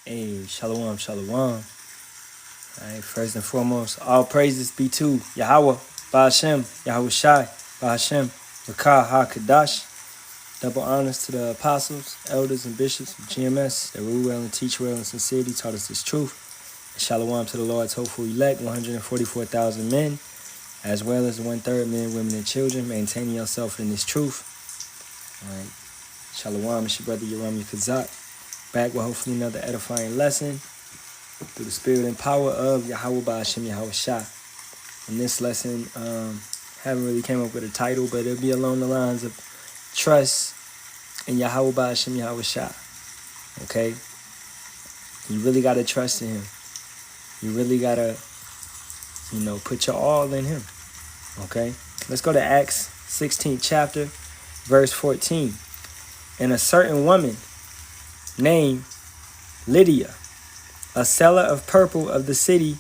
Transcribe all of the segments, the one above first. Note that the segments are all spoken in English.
Hey, Shalawam, Shalawam. All right, first and foremost, all praises be to Yahawah, Ba'ashem, Yahawashi, Ba'ashem, Bakah HaKadash. Double honors to the apostles, elders, and bishops of GMS that rule well and teach well in sincerity, taught us this truth. And Shalawam to the Lord's hopeful elect, 144,000 men, as well as 1/3 men, women, and children, maintaining yourself in this truth. All right. Shalawam, it's your brother Yaram Kazak, back with hopefully another edifying lesson through the spirit and power of Yahawah Ba'ashem Yahawashi. In this lesson, haven't really came up with a title, but it'll be along the lines of trust in Yahawah Ba'ashem Yahawashi. Okay? You really got to trust in him. You really got to, put your all in him. Okay? Let's go to Acts 16th chapter, verse 14. And a certain woman named Lydia, a seller of purple of the city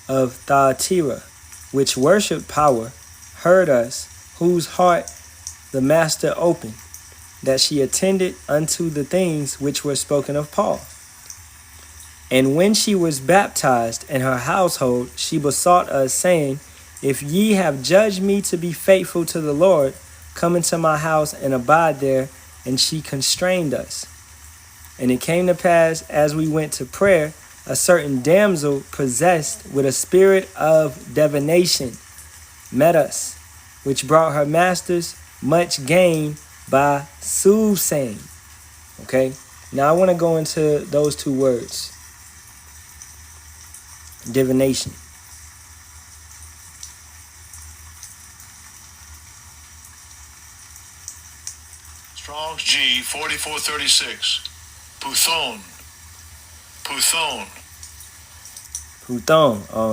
of Thyatira, which worshipped power, heard us, whose heart the master opened, that she attended unto the things which were spoken of Paul. And when she was baptized in her household, she besought us, saying, If ye have judged me to be faithful to the Lord, come into my house and abide there. And she constrained us. And it came to pass, as we went to prayer, a certain damsel possessed with a spirit of divination met us, which brought her masters much gain by soothsaying. Okay, now I want to go into those two words. Divination. Strong's G 4436. Puthon.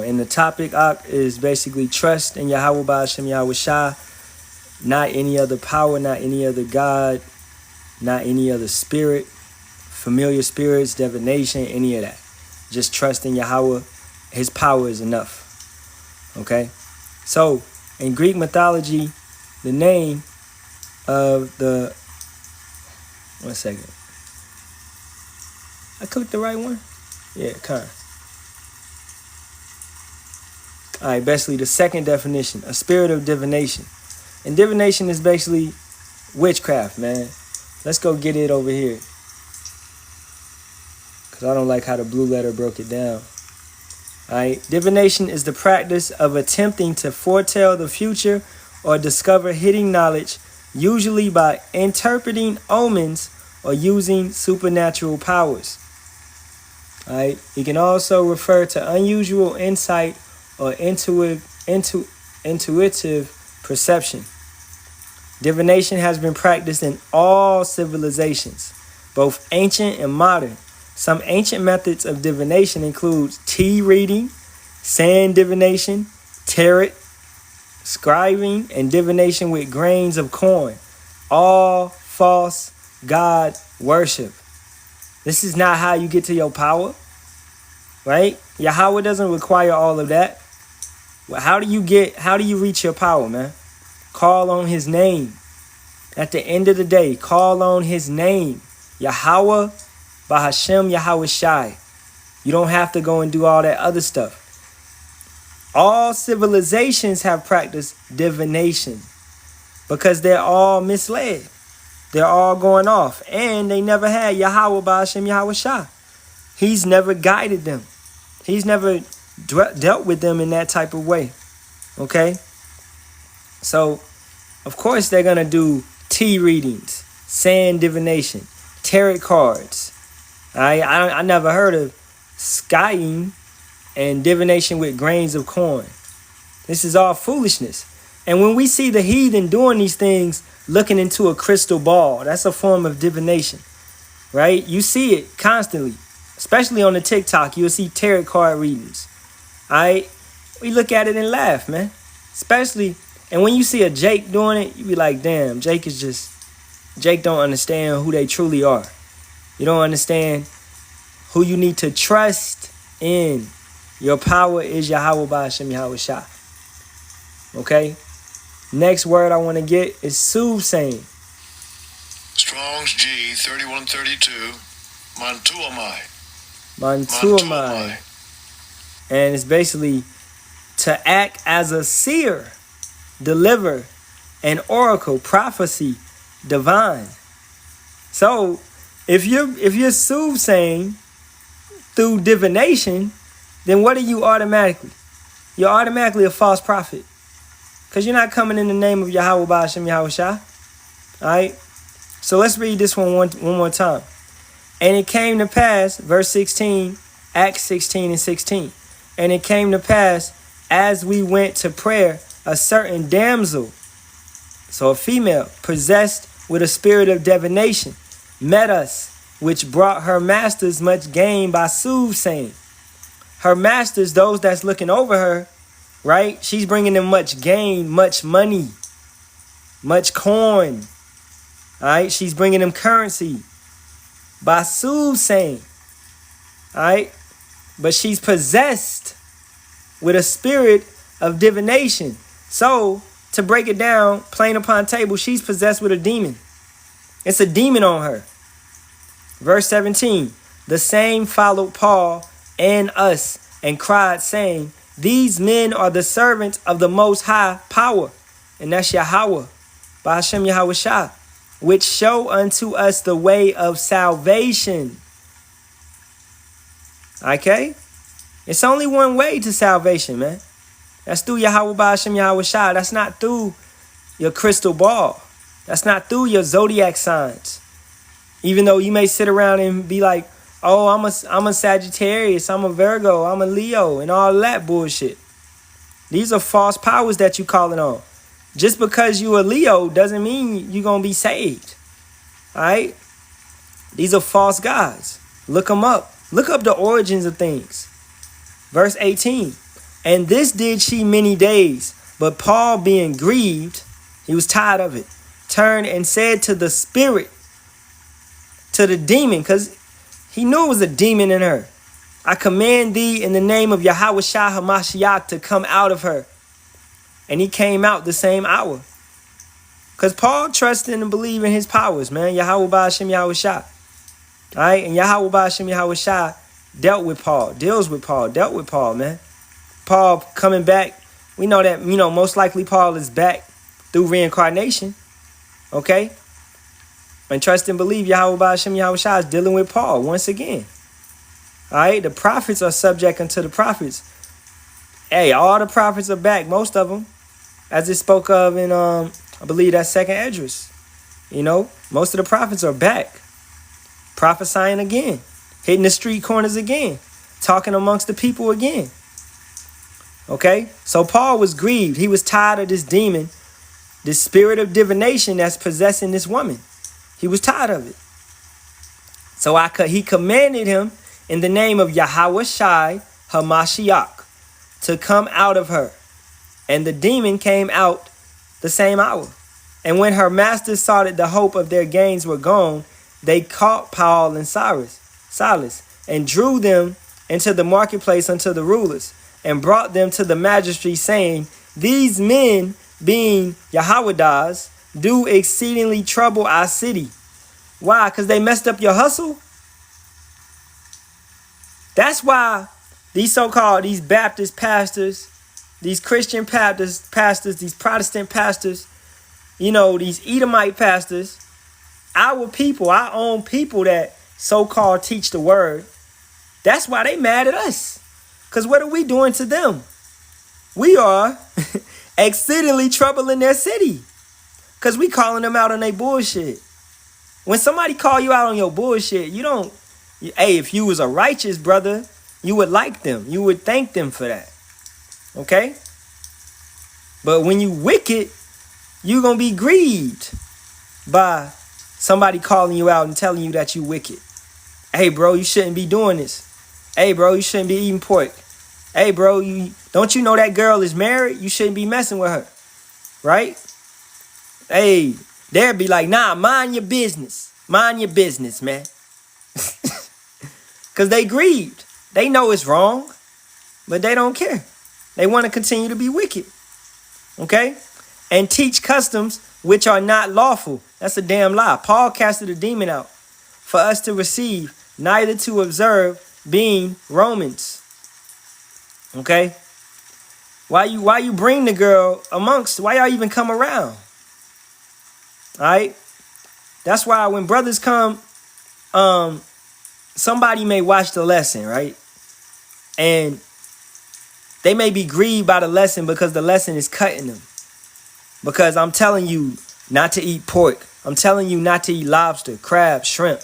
And the topic is basically trust in Yahawah Ba'ashem Yahawashi, not any other power, not any other God, not any other spirit, familiar spirits, divination, any of that. Just trust in Yahawah. His power is enough. Okay? So, in Greek mythology, the name of the... One second. I clicked the right one? Yeah, kind of. All right, basically the second definition, a spirit of divination. And divination is basically witchcraft, man. Let's go get it over here. Because I don't like how the blue letter broke it down. All right, divination is the practice of attempting to foretell the future or discover hidden knowledge, usually by interpreting omens or using supernatural powers. All right, it can also refer to unusual insight or intuitive perception. Divination has been practiced in all civilizations, both ancient and modern. Some ancient methods of divination include tea reading, sand divination, tarot, scribing, and divination with grains of corn. All false God worship. This is not how you get to your power, right? Yahawah doesn't require all of that. Well, how do you reach your power, man? Call on his name. At the end of the day, call on his name. Yahawah Ba'ashem Yahawashi. You don't have to go and do all that other stuff. All civilizations have practiced divination because they're all misled. They're all going off. And they never had Yahawah Ba'ashem Yahawashi. He's never guided them. He's never dealt with them in that type of way. Okay? So, of course, they're going to do tea readings, sand divination, tarot cards. I never heard of scrying and divination with grains of corn. This is all foolishness. And when we see the heathen doing these things, looking into a crystal ball, that's a form of divination, right? You see it constantly, especially on the TikTok. You'll see tarot card readings. All right? We look at it and laugh, man. Especially, and when you see a Jake doing it, you be like, damn, Jake don't understand who they truly are. You don't understand who you need to trust in. Your power is Yahawah Ba'ashem Yahawashi. Okay? Next word I want to get is soothsaying. Strong's G 3132. Mantuamai. Mantuamai. And it's basically to act as a seer, deliver, an oracle, prophecy, divine. So if you're soothsaying through divination, then what are you automatically? You're automatically a false prophet. Because you're not coming in the name of Yahawah Ba'ashem Yahawashi. Alright? So let's read this one more time. And it came to pass, verse 16, Acts 16 and 16. And it came to pass, as we went to prayer, a certain damsel, so a female, possessed with a spirit of divination, met us, which brought her masters much gain by soothsaying. Her masters, those that's looking over her, right? She's bringing them much gain, much money, much coin. All right? She's bringing them currency by soothsaying. All right? But she's possessed with a spirit of divination. So, to break it down, plain upon table, she's possessed with a demon. It's a demon on her. Verse 17, the same followed Paul and us and cried, saying, these men are the servants of the Most High power, and that's Yahawah, Ba'ashem Yahawashi, which show unto us the way of salvation. Okay? It's only one way to salvation, man. That's through Yahawah Ba'ashem Yahawashi. That's not through your crystal ball. That's not through your zodiac signs. Even though you may sit around and be like, oh, I'm a Sagittarius, I'm a Virgo, I'm a Leo, and all that bullshit. These are false powers that you calling on. Just because you a Leo doesn't mean you're going to be saved. All right? These are false gods. Look them up. Look up the origins of things. Verse 18. And this did she many days, but Paul being grieved, he was tired of it, turned and said to the spirit, to the demon, because he knew it was a demon in her, I command thee in the name of Yahawashi HaMashiach to come out of her. And he came out the same hour. Because Paul trusted and believed in his powers, man. Yahawah Ba'ashem Yahawashi. Alright? And Yahawah Ba'ashem Yahawashi dealt with Paul, dealt with Paul, man. Paul coming back. We know that, most likely Paul is back through reincarnation. Okay? And trust and believe Yahawah Ba'ashem Yahawashi is dealing with Paul once again. Alright? The prophets are subject unto the prophets. Hey, all the prophets are back, most of them. As it spoke of in, I believe that's 2nd Esdras. Most of the prophets are back. Prophesying again. Hitting the street corners again. Talking amongst the people again. Okay? So Paul was grieved. He was tired of this demon, this spirit of divination that's possessing this woman. He was tired of it. So he commanded him in the name of Yahawashi HaMashiach to come out of her. And the demon came out the same hour. And when her masters saw that the hope of their gains were gone, they caught Paul and Silas and drew them into the marketplace unto the rulers and brought them to the magistrate, saying, these men, being Yahawadas, do exceedingly trouble our city. Why? Because they messed up your hustle? That's why these so-called, these Baptist pastors, these Christian pastors, these Protestant pastors, these Edomite pastors, our people, our own people that so-called teach the word, that's why they mad at us. Because what are we doing to them? We are exceedingly troubling their city. Because we calling them out on their bullshit. When somebody call you out on your bullshit, if you was a righteous brother, you would like them. You would thank them for that. Okay? But when you wicked, you're going to be grieved by somebody calling you out and telling you that you wicked. Hey, bro, you shouldn't be doing this. Hey, bro, you shouldn't be eating pork. Hey, bro, don't you know that girl is married? You shouldn't be messing with her. Right? Hey, they'll be like, nah, mind your business. Mind your business, man. Because they grieved. They know it's wrong, but they don't care. They want to continue to be wicked. Okay? And teach customs which are not lawful. That's a damn lie. Paul casted a demon out for us to receive, neither to observe, being Romans. Okay? Why you bring the girl amongst? Why y'all even come around? Alright? That's why when brothers come, somebody may watch the lesson, right? And they may be grieved by the lesson because the lesson is cutting them. Because I'm telling you not to eat pork. I'm telling you not to eat lobster, crab, shrimp.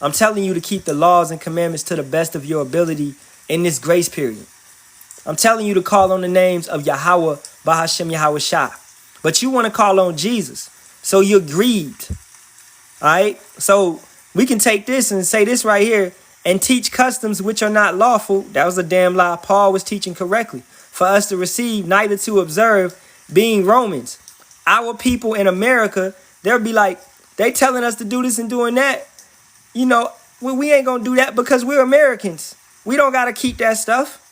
I'm telling you to keep the laws and commandments to the best of your ability in this grace period. I'm telling you to call on the names of Yahawah, Bahashem, Yahawashi. But you want to call on Jesus. So you're grieved. All right? So we can take this and say this right here and teach customs which are not lawful. That was a damn lie. Paul was teaching correctly. For us to receive, neither to observe, being Romans. Our people in America, they'll be like, they telling us to do this and doing that. You know, we ain't going to do that because we're Americans. We don't got to keep that stuff.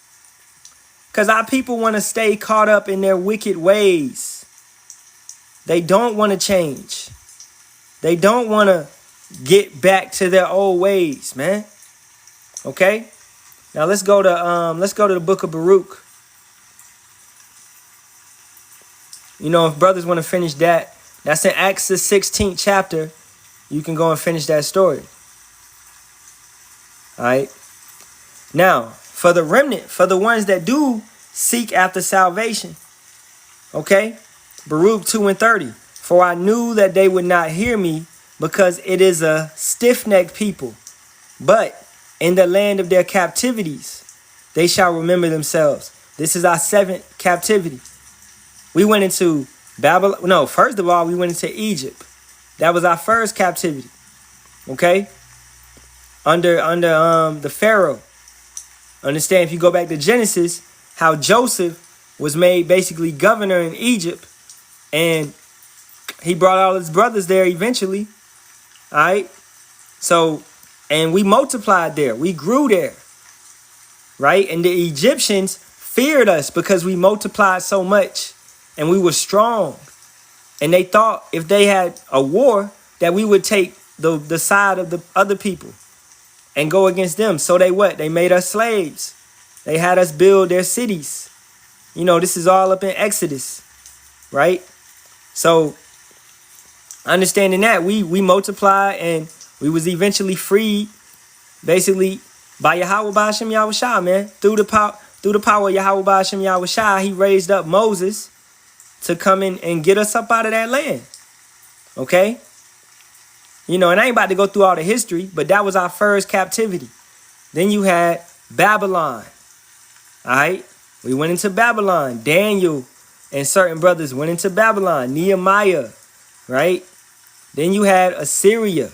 Because our people want to stay caught up in their wicked ways. They don't want to change. They don't want to get back to their old ways, man. Okay? Now let's go to the book of Barak. You know, if brothers want to finish that, that's in Acts the 16th chapter. You can go and finish that story. All right? Now, for the remnant, for the ones that do seek after salvation, okay? Barak 2:30. For I knew that they would not hear me, because it is a stiff-necked people. But in the land of their captivities, they shall remember themselves. This is our 7th captivity. We went into Babylon. No, first of all, we went into Egypt. That was our first captivity. Okay? Under the Pharaoh. Understand, if you go back to Genesis, how Joseph was made basically governor in Egypt, and he brought all his brothers there eventually. All right? So, and we multiplied there. We grew there. Right? And the Egyptians feared us because we multiplied so much and we were strong. And they thought if they had a war that we would take the side of the other people and go against them. So they what? They made us slaves. They had us build their cities. You know, this is all up in Exodus, right? So understanding that, we multiplied and we was eventually freed, basically, by Yahawah Bahashem Yahawashi, man. Through the power of Yahawah Bahashem Yahawashi, he raised up Moses to come in and get us up out of that land. Okay? You know, and I ain't about to go through all the history, but that was our first captivity. Then you had Babylon. All right? We went into Babylon. Daniel and certain brothers went into Babylon. Nehemiah, right? Then you had Assyria.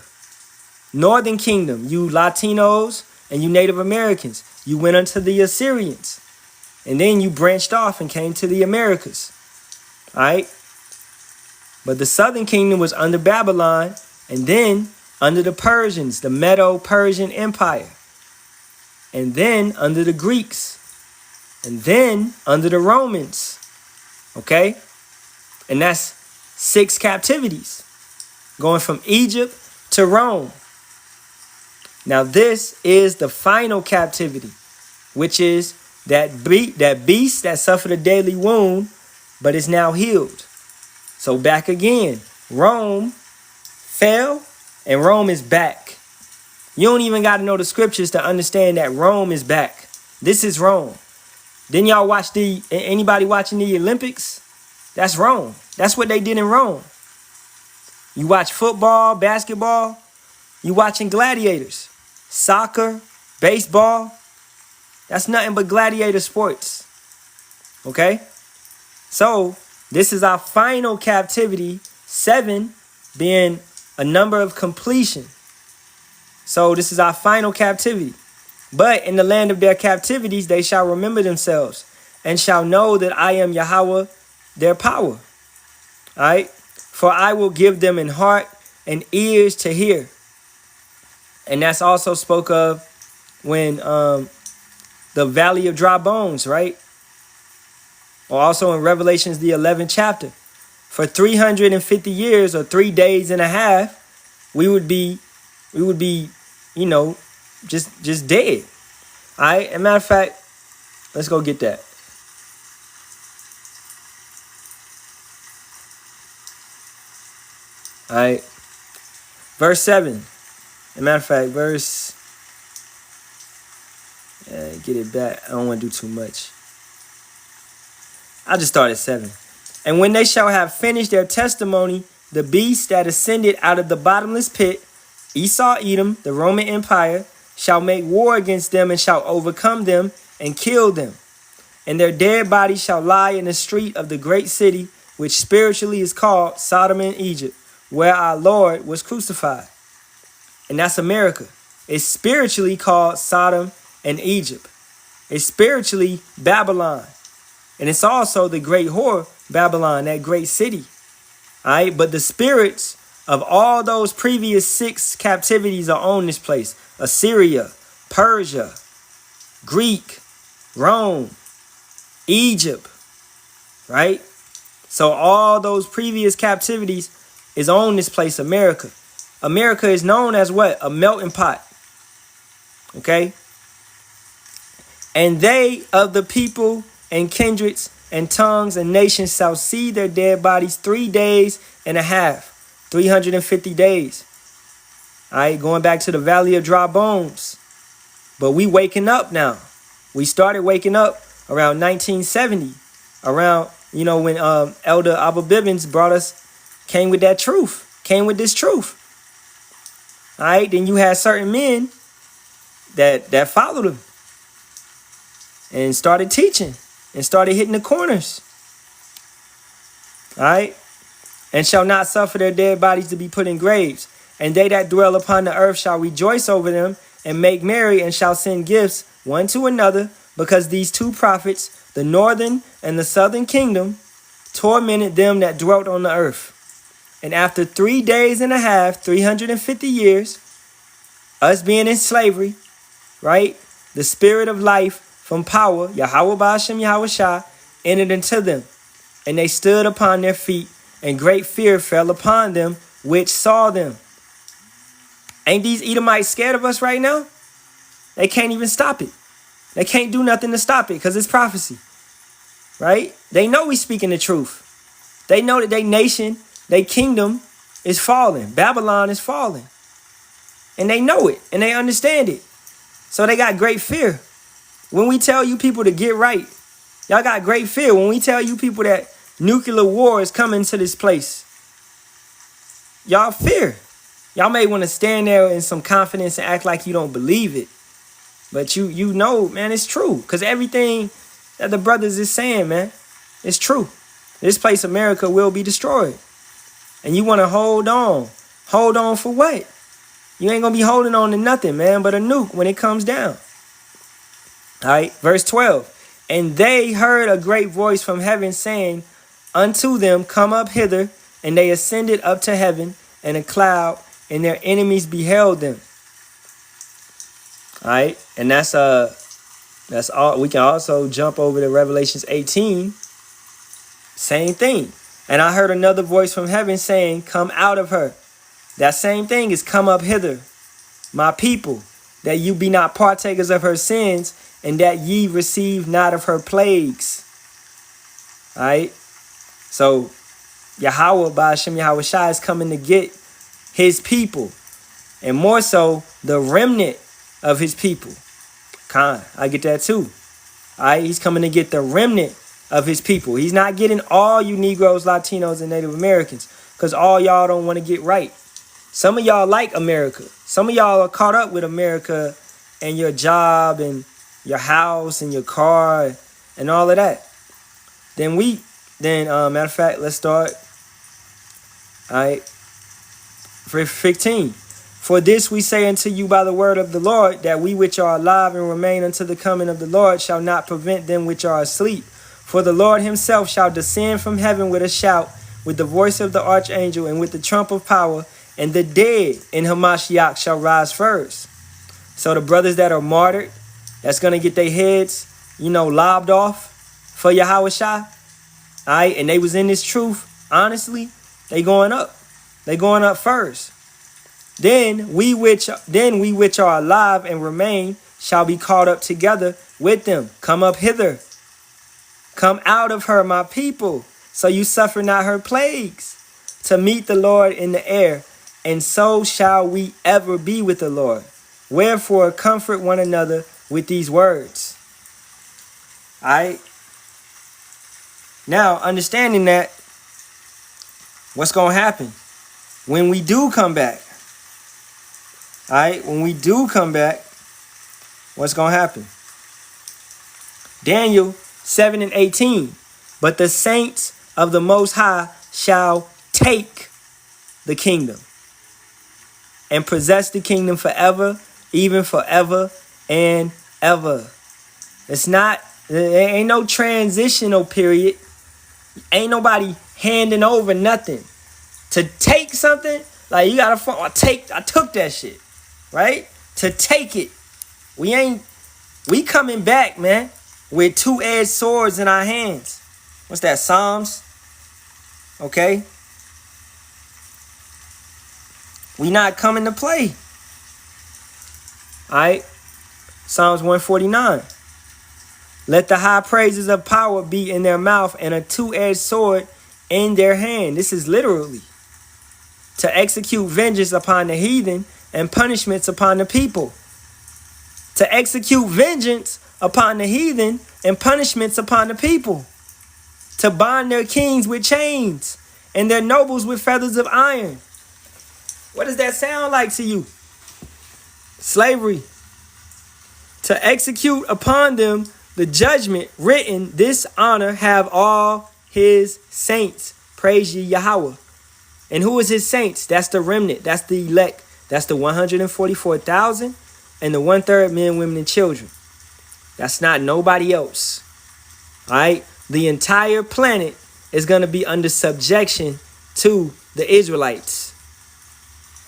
Northern Kingdom, you Latinos and you Native Americans. You went unto the Assyrians. And then you branched off and came to the Americas. All right? But the Southern Kingdom was under Babylon, and then under the Persians, the Medo-Persian Empire. And then under the Greeks. And then under the Romans. Okay? And that's 6 captivities. Going from Egypt to Rome. Now this is the final captivity, which is that beast that suffered a deadly wound, but is now healed. So back again, Rome fell and Rome is back. You don't even got to know the scriptures to understand that Rome is back. This is Rome. Then y'all watch anybody watching the Olympics? That's Rome. That's what they did in Rome. You watch football, basketball, you watching gladiators. Soccer, baseball, that's nothing but gladiator sports. Okay? So, this is our final captivity, 7 being a number of completion. So, this is our final captivity. But in the land of their captivities, they shall remember themselves and shall know that I am Yahawah, their power. All right? For I will give them an heart and ears to hear. And that's also spoke of when the valley of dry bones, right? Or also in Revelations, the 11th chapter. For 350 years or 3 days and a half, we would be, you know, just dead. All right. As a matter of fact, let's go get that. All right. Verse 7. As a matter of fact, get it back. I don't want to do too much. I'll just start at 7. And when they shall have finished their testimony, the beast that ascended out of the bottomless pit, Esau Edom, the Roman Empire, shall make war against them and shall overcome them and kill them. And their dead bodies shall lie in the street of the great city, which spiritually is called Sodom and Egypt, where our Lord was crucified. And that's America. It's spiritually called Sodom and Egypt. It's spiritually Babylon. And it's also the great whore, Babylon, that great city. All right, but the spirits of all those previous 6 captivities are on this place. Assyria, Persia, Greek, Rome, Egypt, right? So all those previous captivities is on this place, America. America is known as what? A melting pot. Okay? And they of the people and kindreds and tongues and nations shall see their dead bodies 3 days and a half, 350 days. All right, going back to the valley of dry bones. But we waking up now. We started waking up around 1970, around, when Elder Abba Bibbins came with that truth, came with this truth. All right, then you had certain men that followed him and started teaching and started hitting the corners. All right, and shall not suffer their dead bodies to be put in graves. And they that dwell upon the earth shall rejoice over them and make merry and shall send gifts one to another, because these 2 prophets, the northern and the southern kingdom, tormented them that dwelt on the earth. And after 3 days and a half, 350 years, us being in slavery, right? The spirit of life from power, Yahawah Ba'ashem Yahawashi, entered into them. And they stood upon their feet, and great fear fell upon them which saw them. Ain't these Edomites scared of us right now? They can't even stop it. They can't do nothing to stop it because it's prophecy, right? They know we speaking the truth. They know that their nation, their kingdom is falling. Babylon is falling. And they know it and they understand it. So they got great fear. When we tell you people to get right, y'all got great fear. When we tell you people that nuclear war is coming to this place, y'all fear. Y'all may want to stand there in some confidence and act like you don't believe it. But you know, man, it's true. Because everything that the brothers is saying, man, it's true. This place, America, will be destroyed. And you want to hold on. Hold on for what? You ain't going to be holding on to nothing, man, but a nuke when it comes down. All right, verse 12. And they heard a great voice from heaven saying unto them, come up hither. And they ascended up to heaven in a cloud, and their enemies beheld them. All right, and that's all. We can also jump over to Revelations 18. Same thing. And I heard another voice from heaven saying, come out of her. That same thing is come up hither, my people, that you be not partakers of her sins, and that ye receive not of her plagues. All right. So Yahawah Ba'ashem Yahawashi is coming to get his people, and more so the remnant of his people. I get that too. All right, he's coming to get the remnant of his people. He's not getting all you Negroes, Latinos, and Native Americans, because all y'all don't want to get right. Some of y'all like America. Some of y'all are caught up with America and your job and your house and your car and all of that. Then matter of fact, let's start. All right. Verse 15. For this we say unto you by the word of the Lord, that we which are alive and remain unto the coming of the Lord shall not prevent them which are asleep. For the Lord himself shall descend from heaven with a shout, with the voice of the archangel, and with the trump of power, and the dead in Hamashiach shall rise first. So the brothers that are martyred, that's going to get their heads, lobbed off for Yahawashi. All right, and they was in this truth. Honestly, they going up. They going up first. Then we which are alive and remain shall be caught up together with them. Come up hither. Come out of her, my people, so you suffer not her plagues, to meet the Lord in the air, and so shall we ever be with the Lord. Wherefore, comfort one another with these words. All right. Now, understanding that, what's going to happen when we do come back? All right. When we do come back, what's going to happen? Daniel 7 and 18. But the saints of the Most High shall take the kingdom and possess the kingdom forever, even forever and ever. There ain't no transitional period. Ain't nobody handing over nothing. To take something, like you gotta, I took that shit, right? To take it. We coming back, man, with two-edged swords in our hands. What's that, Psalms? Okay. We not coming to play. All right. Psalms 149. Let the high praises of power be in their mouth and a two-edged sword in their hand. This is literally to execute vengeance upon the heathen and punishments upon the people. To execute vengeance upon the heathen and punishments upon the people. To bind their kings with chains and their nobles with feathers of iron. What does that sound like to you? Slavery. To execute upon them the judgment written, this honor have all his saints. Praise ye Yahawah. And who is his saints? That's the remnant. That's the elect. That's the 144,000 and the 1/3 men, women, and children. That's not nobody else. All right. The entire planet is going to be under subjection to the Israelites.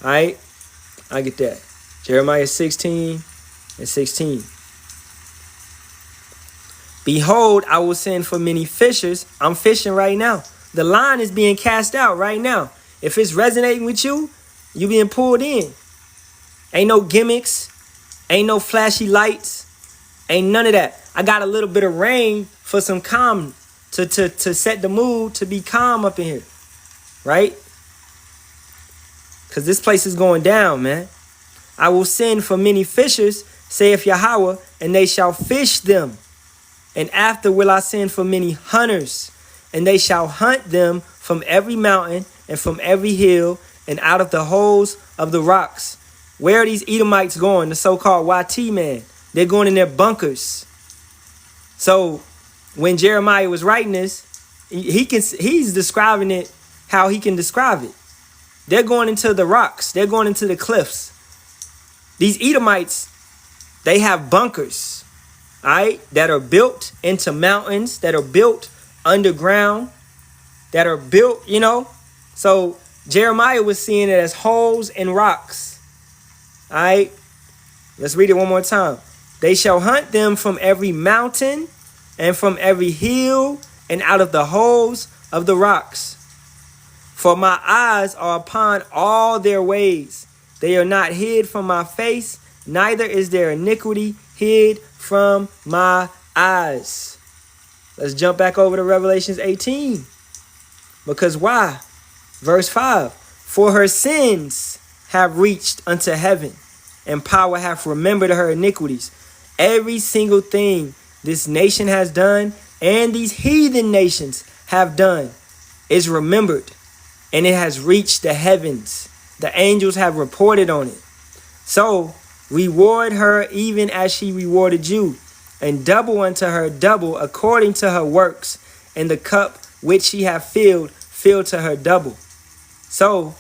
All right. I get that. Jeremiah 16 and 16. Behold, I will send for many fishers. I'm fishing right now. The line is being cast out right now. If it's resonating with you, you being pulled in. Ain't no gimmicks. Ain't no flashy lights. Ain't none of that. I got a little bit of rain for some calm, to set the mood to be calm up in here. Right? Because this place is going down, man. I will send for many fishers, saith Yahawah, and they shall fish them. And after will I send for many hunters, and they shall hunt them from every mountain and from every hill and out of the holes of the rocks. Where are these Edomites going? The so-called YT man. They're going in their bunkers. So when Jeremiah was writing this, he's describing it how he can describe it. They're going into the rocks. They're going into the cliffs. These Edomites, they have bunkers, all right, that are built into mountains, that are built underground, that are built, So Jeremiah was seeing it as holes in rocks. All right. Let's read it one more time. They shall hunt them from every mountain and from every hill and out of the holes of the rocks. For my eyes are upon all their ways. They are not hid from my face, neither is their iniquity hid from my eyes. Let's jump back over to Revelations 18. Because why? Verse 5. For her sins have reached unto heaven, and power hath remembered her iniquities. Every single thing this nation has done, and these heathen nations have done, is remembered, and it has reached the heavens. The angels have reported on it. So reward her even as she rewarded you, and double unto her double according to her works, and the cup which she hath filled, fill to her double. So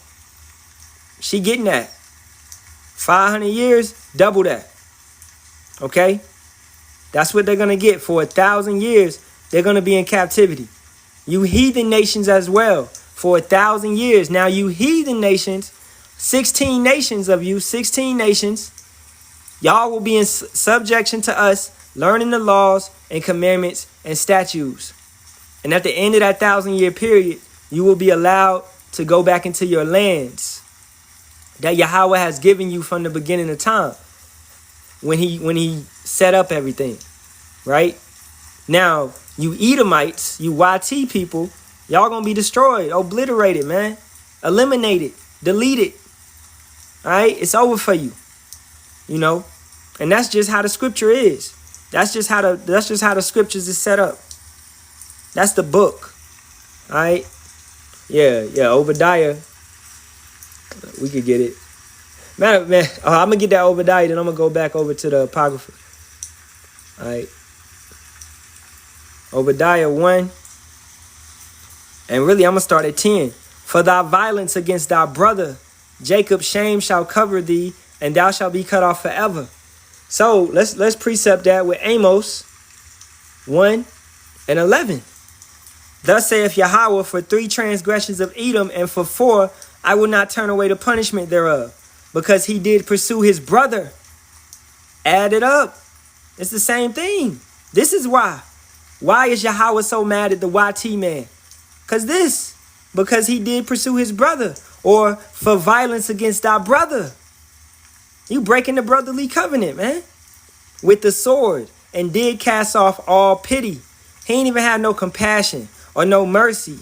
she getting that. 500 years, double that. Okay? That's what they're going to get. For 1,000 years, they're going to be in captivity. You heathen nations as well. For 1,000 years. Now you heathen nations, 16 nations of you, 16 nations, y'all will be in subjection to us, learning the laws and commandments and statutes. And at the end of that 1,000-year period, you will be allowed to go back into your lands that Yahawah has given you from the beginning of time. when he set up everything, right? Now, you Edomites, you YT people, y'all gonna be destroyed, obliterated, man. Eliminated, deleted. All right? It's over for you. You know? And that's just how the scripture is. That's just how the scriptures is set up. That's the book. All right? Yeah, Obadiah. We could get it. Man, I'm gonna get that Obadiah, then I'm gonna go back over to the Apocrypha. All right. Obadiah 1. And really, I'm going to start at 10. For thy violence against thy brother, Jacob's shame shall cover thee, and thou shalt be cut off forever. So, let's precept that with Amos 1 and 11. Thus saith Yahawah, for 3 transgressions of Edom, and for 4, I will not turn away the punishment thereof, because he did pursue his brother. Add it up. It's the same thing. This is why. Why is Yahawah so mad at the YT man? Because he did pursue his brother, or for violence against thy brother. You breaking the brotherly covenant, man, with the sword, and did cast off all pity. He ain't even had no compassion or no mercy.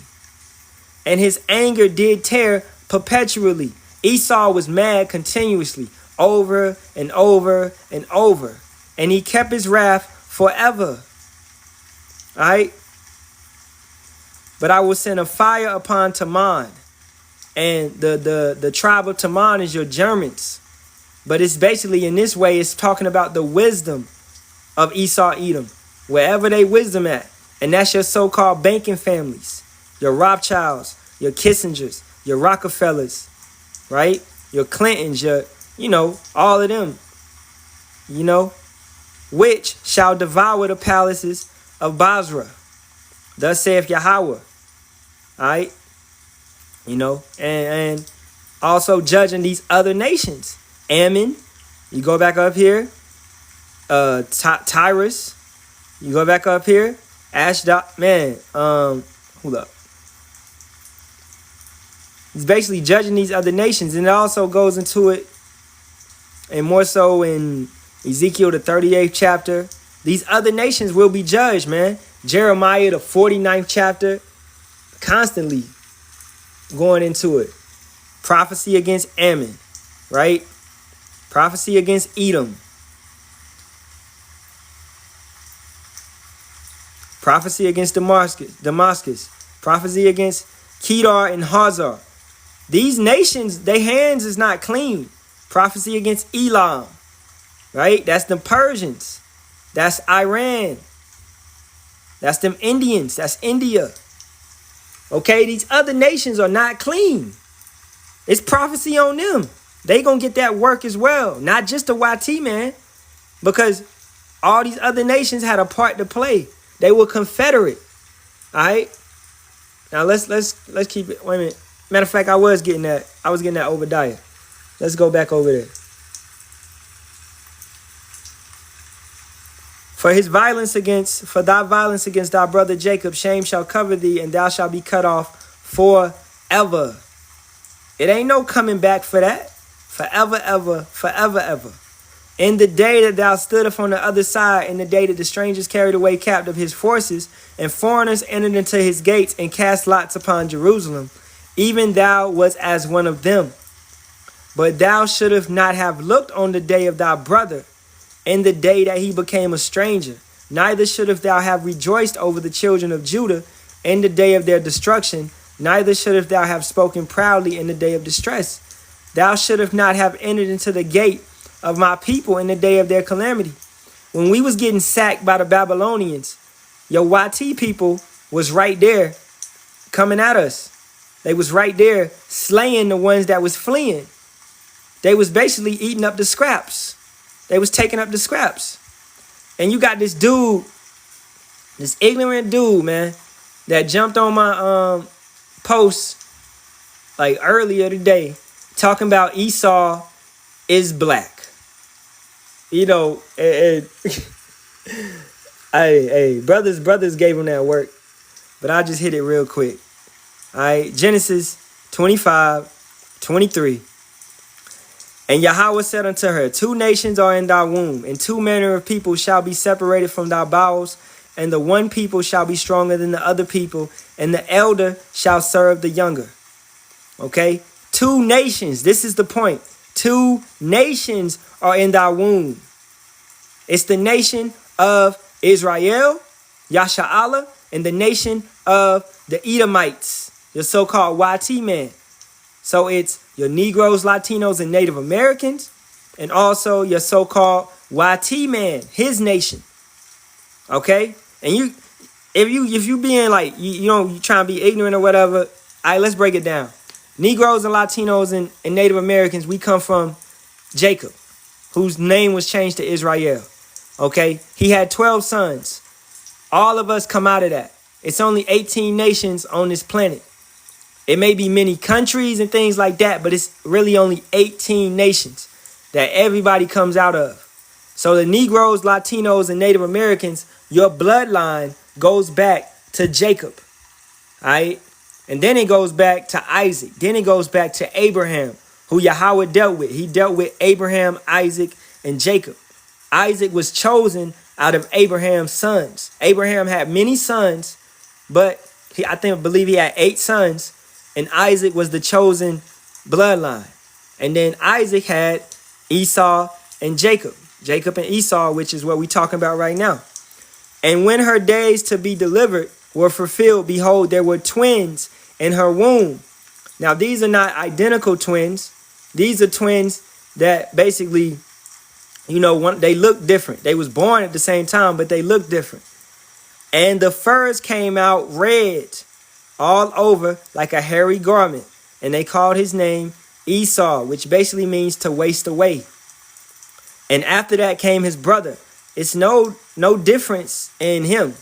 And his anger did tear perpetually. Esau was mad continuously, over and over and over. And he kept his wrath forever. All right? But I will send a fire upon Taman. And the tribe of Taman is your Germans. But it's basically, in this way, it's talking about the wisdom of Esau, Edom. Wherever they wisdom at. And that's your so-called banking families. Your Rothschilds, your Kissingers, your Rockefellers. Right? Your Clintons, your, all of them. Which shall devour the palaces of Basra. Thus saith Yahawah. Alright? And also judging these other nations. Ammon. You go back up here. Tyrus. You go back up here. Ashdod. Man. Hold up. He's basically judging these other nations. And it also goes into it. And more so in Ezekiel, the 38th chapter. These other nations will be judged, man. Jeremiah, the 49th chapter. Constantly going into it. Prophecy against Ammon. Right? Prophecy against Edom. Prophecy against Damascus. Prophecy against Kedar and Hazar. These nations, their hands is not clean. Prophecy against Elam. Right? That's the Persians. That's Iran. That's them Indians. That's India. Okay? These other nations are not clean. It's prophecy on them. They gonna get that work as well. Not just the YT, man. Because all these other nations had a part to play. They were confederate. Alright? Now let's keep it. Wait a minute. Matter of fact, I was getting that Obadiah. Let's go back over there. For thy violence against thy brother Jacob, shame shall cover thee, and thou shalt be cut off forever. It ain't no coming back for that. Forever, ever, forever, ever. In the day that thou stoodest on the other side, in the day that the strangers carried away captive his forces, and foreigners entered into his gates and cast lots upon Jerusalem, even thou was as one of them. But thou shouldst not have looked on the day of thy brother, in the day that he became a stranger. Neither shouldst thou have rejoiced over the children of Judah in the day of their destruction. Neither shouldst thou have spoken proudly in the day of distress. Thou shouldst not have entered into the gate of my people in the day of their calamity. When we was getting sacked by the Babylonians, your YT people was right there coming at us. They was right there slaying the ones that was fleeing. They was basically eating up the scraps. They was taking up the scraps. And you got this dude, this ignorant dude, man, that jumped on my post like earlier today talking about Esau is black. Hey, brothers gave him that work. But I'll just hit it real quick. All right, Genesis 25:23. And Yahawah said unto her, 2 nations are in thy womb, and 2 manner of people shall be separated from thy bowels, and the one people shall be stronger than the other people, and the elder shall serve the younger. Okay? 2 nations. This is the point. 2 nations are in thy womb. It's the nation of Israel, Yasharahla, and the nation of the Edomites, your so-called YT man. So it's your Negroes, Latinos, and Native Americans, and also your so-called YT man, his nation. Okay? And if you being like, you trying to be ignorant or whatever, all right, let's break it down. Negroes and Latinos and Native Americans, we come from Jacob, whose name was changed to Israel. Okay? He had 12 sons. All of us come out of that. It's only 18 nations on this planet. It may be many countries and things like that, but it's really only 18 nations that everybody comes out of. So the Negroes, Latinos, and Native Americans, your bloodline goes back to Jacob. All right? And then it goes back to Isaac. Then it goes back to Abraham, who Yahawah dealt with. He dealt with Abraham, Isaac, and Jacob. Isaac was chosen out of Abraham's sons. Abraham had many sons, but I believe he had 8 sons. And Isaac was the chosen bloodline. And then Isaac had Esau and Jacob. Jacob and Esau, which is what we're talking about right now. And when her days to be delivered were fulfilled, behold, there were twins in her womb. Now, these are not identical twins. These are twins that basically, they look different. They was born at the same time, but they look different. And the furs came out red all over like a hairy garment. And they called his name Esau, which basically means to waste away. And after that came his brother. It's no difference in him.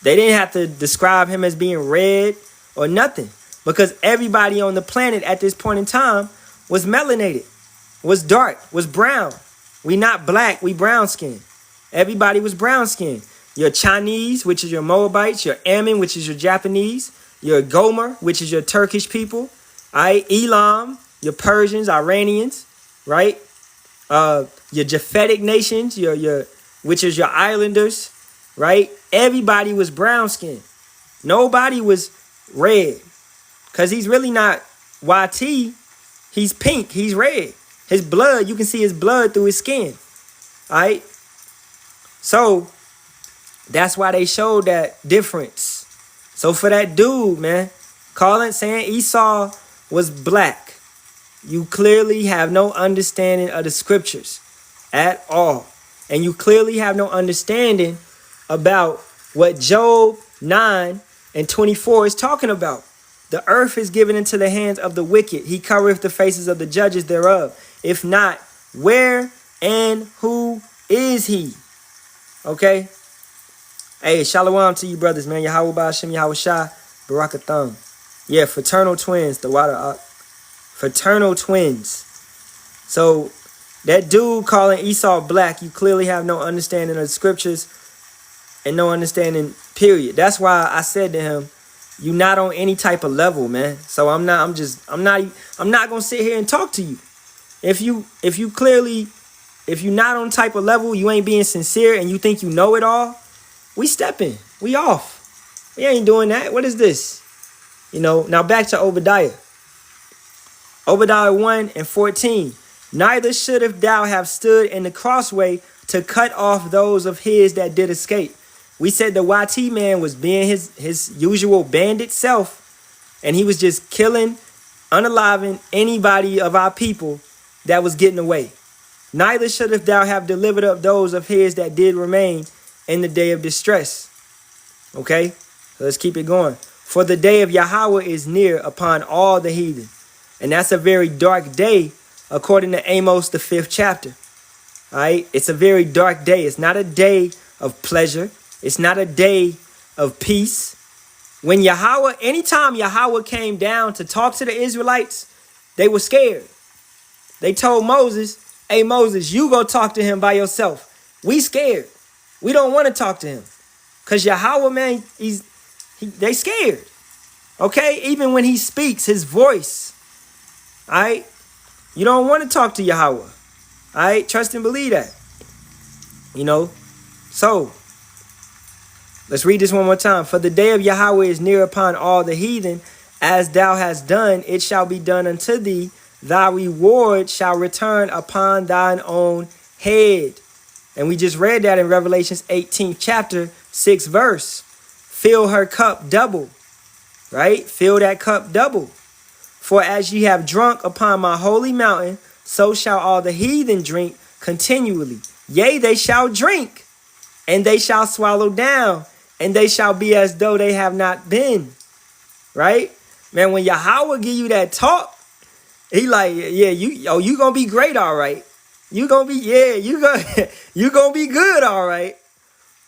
They didn't have to describe him as being red or nothing, because everybody on the planet at this point in time was melanated, was dark, was brown. We not black, we brown skin. Everybody was brown skin. Your Chinese, which is your Moabites, your Ammon, which is your Japanese, your Gomer, which is your Turkish people, right? Elam, your Persians, Iranians, right? Your Japhetic nations, which is your islanders, right? Everybody was brown skin. Nobody was red, because he's really not YT. He's pink. He's red. His blood, you can see his blood through his skin. All right? So that's why they showed that difference. So for that dude, man, saying Esau was black, you clearly have no understanding of the scriptures at all. And you clearly have no understanding about what Job 9:24 is talking about. The earth is given into the hands of the wicked. He covereth the faces of the judges thereof. If not, where and who is he? Okay? Hey, Shalawam to you brothers, man. Yahawah Ba'ashem, Yahawashi, Barak Ahtham. Yeah, fraternal twins, the water. Fraternal twins. So that dude calling Esau black, you clearly have no understanding of the scriptures and no understanding, period. That's why I said to him, you're not on any type of level, man. So I'm not gonna sit here and talk to you. If you're not on type of level, you ain't being sincere, and you think you know it all, we stepping. We off. We ain't doing that. What is this? Now back to Obadiah. Obadiah 1:14. Neither shouldst thou have stood in the crossway to cut off those of his that did escape. We said the YT man was being his usual bandit self, and he was just killing, unaliving anybody of our people that was getting away. Neither shouldst thou have delivered up those of his that did remain in the day of distress. Okay, so let's keep it going. For the day of Yahawah is near upon all the heathen. And that's a very dark day, according to Amos, the 5th chapter. All right, it's a very dark day. It's not a day of pleasure. It's not a day of peace. Anytime Yahawah came down to talk to the Israelites, they were scared. They told Moses, hey, Moses, you go talk to him by yourself. We scared. We don't want to talk to him. Because Yahawah, man, they scared. Okay? Even when he speaks, his voice. All right? You don't want to talk to Yahawah. All right? Trust and believe that. So, let's read this one more time. For the day of Yahawah is near upon all the heathen. As thou hast done, it shall be done unto thee. Thy reward shall return upon thine own head. And we just read that in Revelations 18th chapter, 6th verse. Fill her cup double. Right? Fill that cup double. For as ye have drunk upon my holy mountain, so shall all the heathen drink continually. Yea, they shall drink, and they shall swallow down, and they shall be as though they have not been. Right? Man, when Yahawah give you that talk, he like, yeah, you gonna be great, all right. You gonna be good, all right.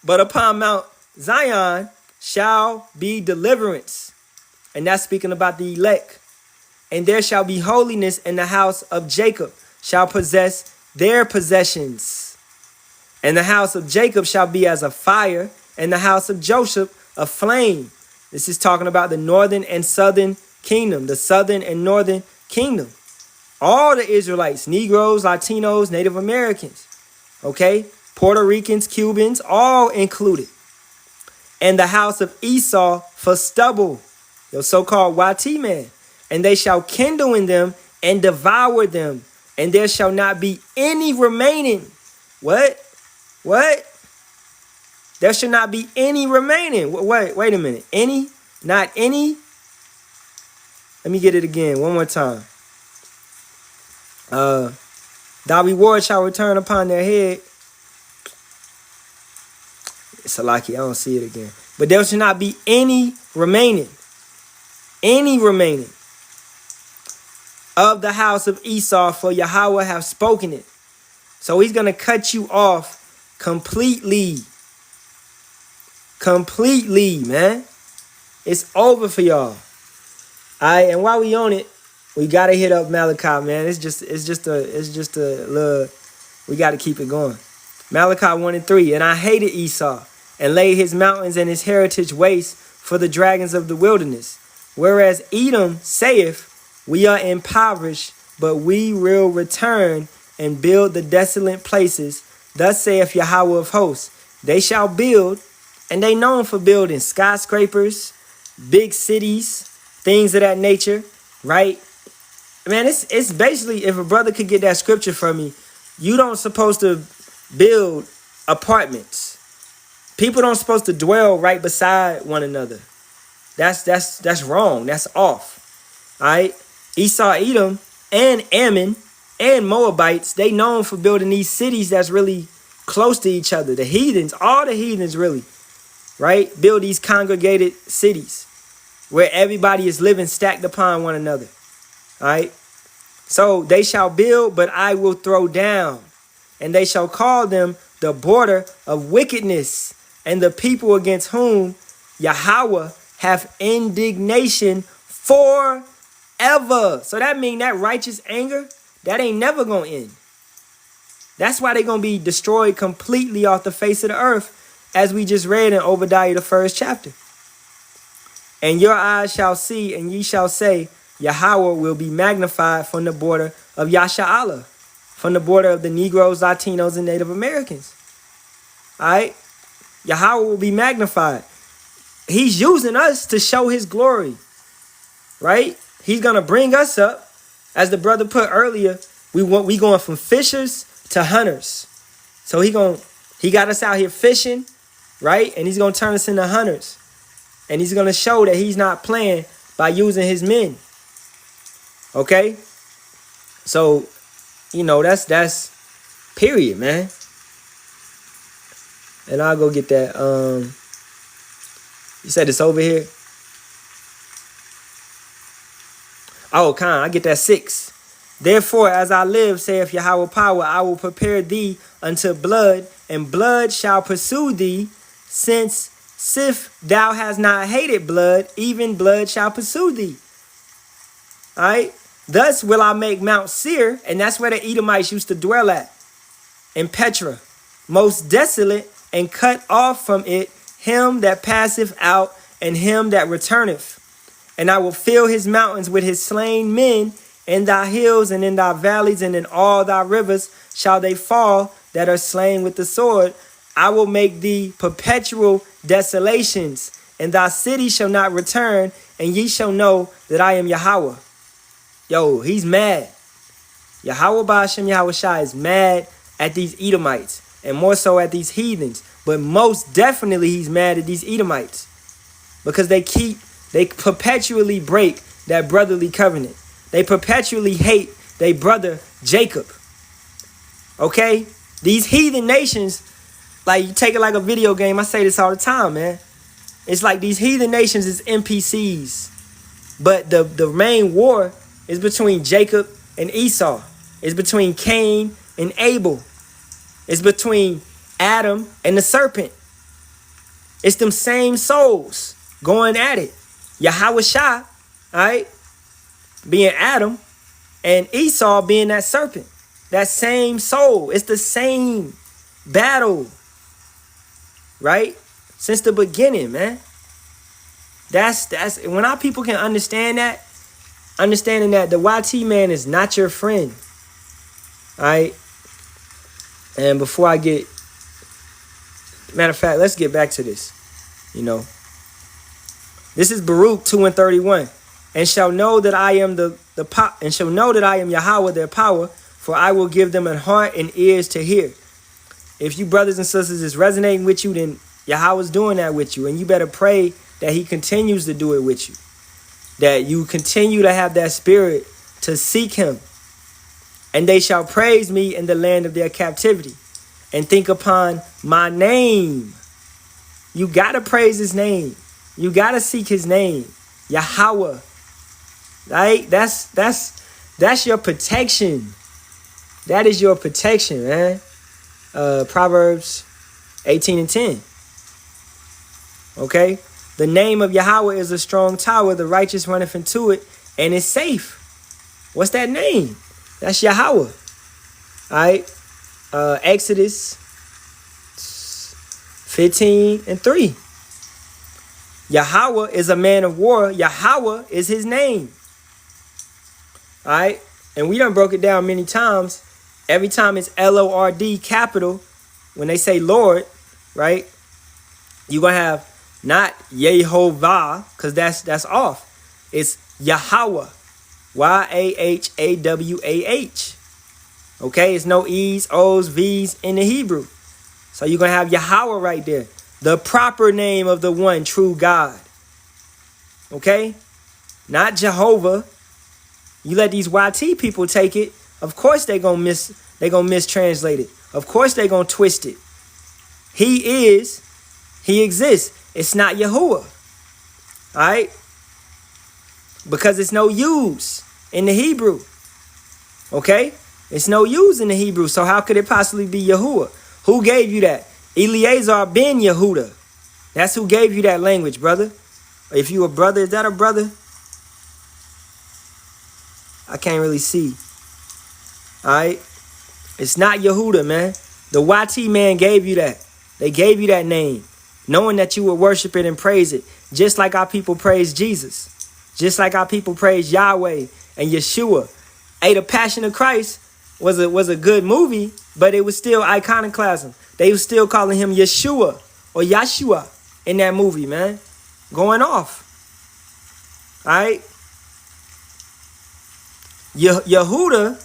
But upon Mount Zion shall be deliverance. And that's speaking about the elect. And there shall be holiness, in the house of Jacob shall possess their possessions. And the house of Jacob shall be as a fire, and the house of Joseph a flame. This is talking about the northern and southern kingdom, the southern and northern kingdom. All the Israelites, Negroes, Latinos, Native Americans, okay? Puerto Ricans, Cubans, all included. And the house of Esau for stubble, your so-called YT man. And they shall kindle in them and devour them, and there shall not be any remaining. What? There shall not be any remaining. Wait a minute. Any? Not any? Let me get it again. One more time. Thy reward shall return upon their head. Salaki, I don't see it again. But there shall not be any remaining. Any remaining of the house of Esau, for Yahawah have spoken it. So he's going to cut you off completely. Completely, man. It's over for y'all. All right, and while we on it, we got to hit up Malachi, man. It's just a little, we got to keep it going. Malachi 1:3, and I hated Esau, and laid his mountains and his heritage waste for the dragons of the wilderness. Whereas Edom saith, we are impoverished, but we will return and build the desolate places. Thus saith Yahawah of hosts, they shall build, and they known for building skyscrapers, big cities, things of that nature, right? Man, it's basically, if a brother could get that scripture from me, you don't supposed to build apartments. People don't supposed to dwell right beside one another. That's wrong. That's off. All right? Esau, Edom, and Ammon, and Moabites, they known for building these cities that's really close to each other. The heathens, all the heathens really, right? Build these congregated cities where everybody is living stacked upon one another. All right? So they shall build, but I will throw down. And they shall call them the border of wickedness, and the people against whom Yahawah have indignation forever. So that means that righteous anger, that ain't never going to end. That's why they're going to be destroyed completely off the face of the earth, as we just read in Obadiah, the 1st chapter. And your eyes shall see, and ye shall say, Yahawah will be magnified from the border of Yasharahla, from the border of the Negroes, Latinos, and Native Americans. All right? Yahawah will be magnified. He's using us to show his glory, right? He's going to bring us up. As the brother put earlier, we going from fishers to hunters. So he got us out here fishing, right? And he's going to turn us into hunters. And he's going to show that he's not playing by using his men. Okay? So, that's period, man. And I'll go get that. You said it's over here? Oh, Khan, I get that 6. Therefore, as I live, saith Yahawah power, I will prepare thee unto blood, and blood shall pursue thee, since if thou hast not hated blood, even blood shall pursue thee. All right? Thus will I make Mount Seir, and that's where the Edomites used to dwell at, in Petra, most desolate, and cut off from it him that passeth out, and him that returneth. And I will fill his mountains with his slain men, In thy hills and in thy valleys and in all thy rivers shall they fall that are slain with the sword. I will make thee perpetual desolations, and thy city shall not return, and ye shall know that I am Yahawah. Yo, he's mad. Yahawah Ba'ashem Yahawashi is mad at these Edomites, and more so at these heathens. But most definitely he's mad at these Edomites because they perpetually break that brotherly covenant. They perpetually hate their brother Jacob. Okay? These heathen nations, like you take it like a video game. I say this all the time, man. It's like these heathen nations is NPCs. But the main war is between Jacob and Esau. It's between Cain and Abel. It's between Adam and the serpent. It's them same souls going at it. Yahawashi, all right, being Adam, and Esau being that serpent. That same soul. It's the same battle, right? Since the beginning, man. That's when our people can understand that, understanding that the YT man is not your friend. All right. And before I get, matter of fact, let's get back to this. You know, this is Barak 2:31, and shall know that I am and shall know that I am Yahawah, their power, for I will give them a heart and ears to hear. If you brothers and sisters is resonating with you, then Yahawah's doing that with you, and you better pray that he continues to do it with you, that you continue to have that spirit to seek him. And they shall praise me in the land of their captivity and think upon my name. You got to praise his name. You got to seek his name. Yahawah. Right? That's your protection. That is your protection, man. Proverbs 18:10. Okay? The name of Yahawah is a strong tower. The righteous runneth into it and is safe. What's that name? That's Yahawah. All right. Exodus 15:3. Yahawah is a man of war. Yahawah is his name. All right. And we done broke it down many times. Every time it's Lord, capital, when they say Lord, right? You're going to have not Yehovah, because that's off. It's Yahawah. Yahawah. Okay, it's no E's, O's, V's in the Hebrew. So you're going to have Yahawah right there. The proper name of the one true God. Okay? Not Jehovah. You let these YT people take it. Of course they're going to mistranslate it. Of course they're going to twist it. He exists. It's not Yahuwah. All right? Because it's no use in the Hebrew. Okay? It's no use in the Hebrew. So how could it possibly be Yahuwah? Who gave you that? Eleazar ben Yehuda. That's who gave you that language, brother. If you a brother, is that a brother? I can't really see. All right? It's not Yehuda, man. The YT man gave you that. They gave you that name, knowing that you would worship it and praise it, just like our people praise Jesus. Just like our people praise Yahweh and Yeshua. Hey, The Passion of Christ was a good movie, but it was still iconoclasm. They were still calling him Yeshua or Yahshua in that movie, man. Going off. All right? Yehuda,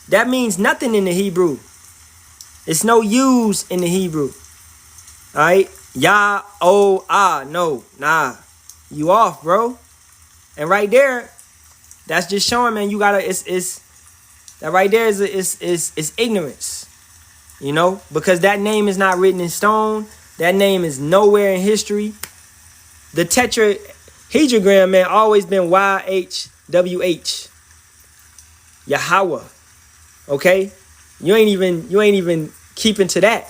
that means nothing in the Hebrew. It's no use in the Hebrew. All right? Yah-oh-ah. No, nah. You off, bro. And right there, that's just showing, man, you gotta, that right there is ignorance. You know? Because that name is not written in stone. That name is nowhere in history. The tetrahedrogram, man, always been YHWH. Yahawah. Okay? You ain't even keeping to that.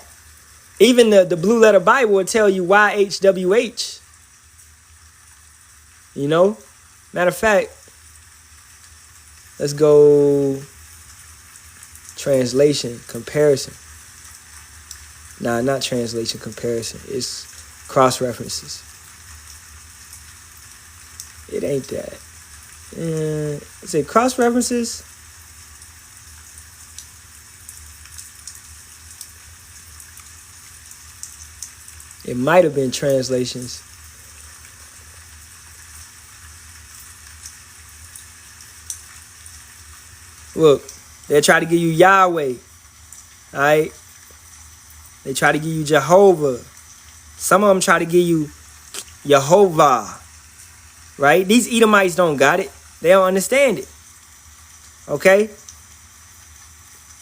Even the blue letter Bible will tell you YHWH. You know? Matter of fact, let's go translation, comparison. Nah, not translation, comparison. It's cross references. It ain't that. Is it cross references? It might have been translations. Look, they try to give you Yahweh. Alright? They try to give you Jehovah. Some of them try to give you Yahawah. Right? These Edomites don't got it. They don't understand it. Okay?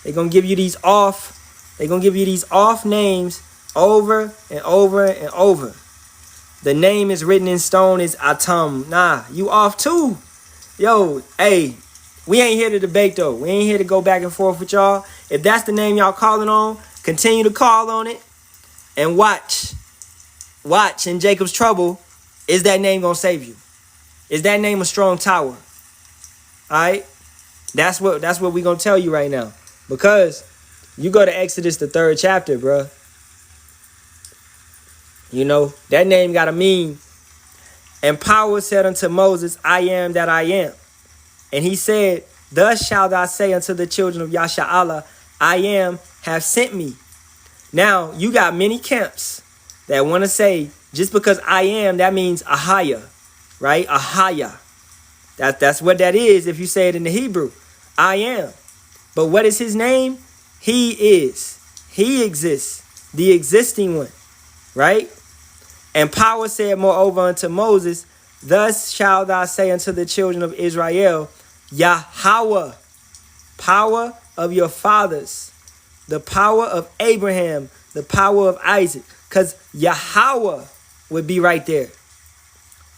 They're gonna give you these off names over and over and over. The name is written in stone is Ahtham. Nah, you off too. Yo, hey, we ain't here to debate though. We ain't here to go back and forth with y'all. If that's the name y'all calling on, continue to call on it and watch. Watch in Jacob's trouble. Is that name gonna save you? Is that name a strong tower? Alright? That's what we gonna tell you right now. Because you go to Exodus the 3rd chapter, bruh. You know, that name got to mean. And power said unto Moses, I am that I am. And he said, thus shalt thou say unto the children of Yasharahla, I am, have sent me. Now, you got many camps that want to say, just because I am, that means Ahaya, right? Ahaya. That's what that is if you say it in the Hebrew. I am. But what is his name? He is. He exists. The existing one, right? And power said moreover unto Moses, thus shalt thou say unto the children of Israel, Yahawah, power of your fathers, the power of Abraham, the power of Isaac, because Yahawah would be right there.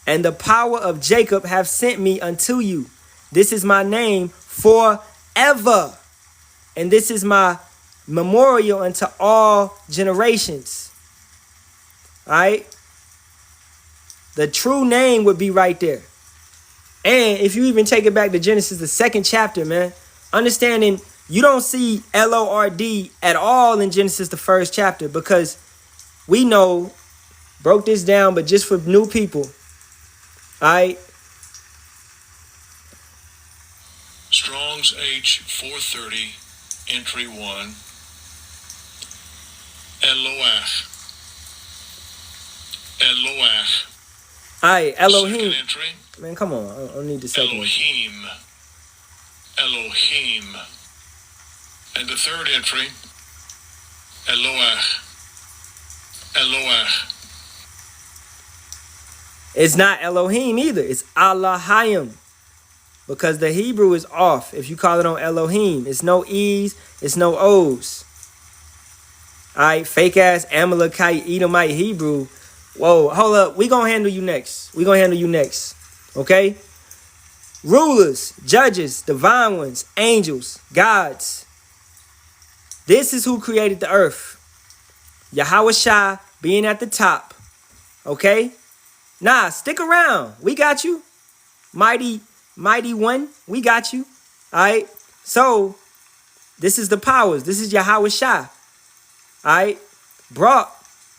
And the power of Jacob have sent me unto you. This is my name forever. And this is my memorial unto all generations. All right? The true name would be right there. And if you even take it back to Genesis, the 2nd chapter, man, understanding you don't see Lord at all in Genesis, the 1st chapter, because we know, broke this down, but just for new people, all right? Strong's H 430, entry 1. Eloach. Eloach. Alright, Elohim. Second entry. Man, come on. I don't need the second one. Elohim. Elohim. And the 3rd entry. Eloach. Eloach. It's not Elohim either. It's Allahayim. Because the Hebrew is off if you call it on Elohim. It's no E's. It's no O's. Alright, fake ass Amalekite, Edomite Hebrew. Whoa, hold up. We gonna handle you next. Okay? Rulers, judges, divine ones, angels, gods. This is who created the earth. Yahawashi being at the top. Okay? Nah, stick around. We got you. Mighty one. We got you. Alright? So, this is the powers. This is Yahawashi. Alright? Brought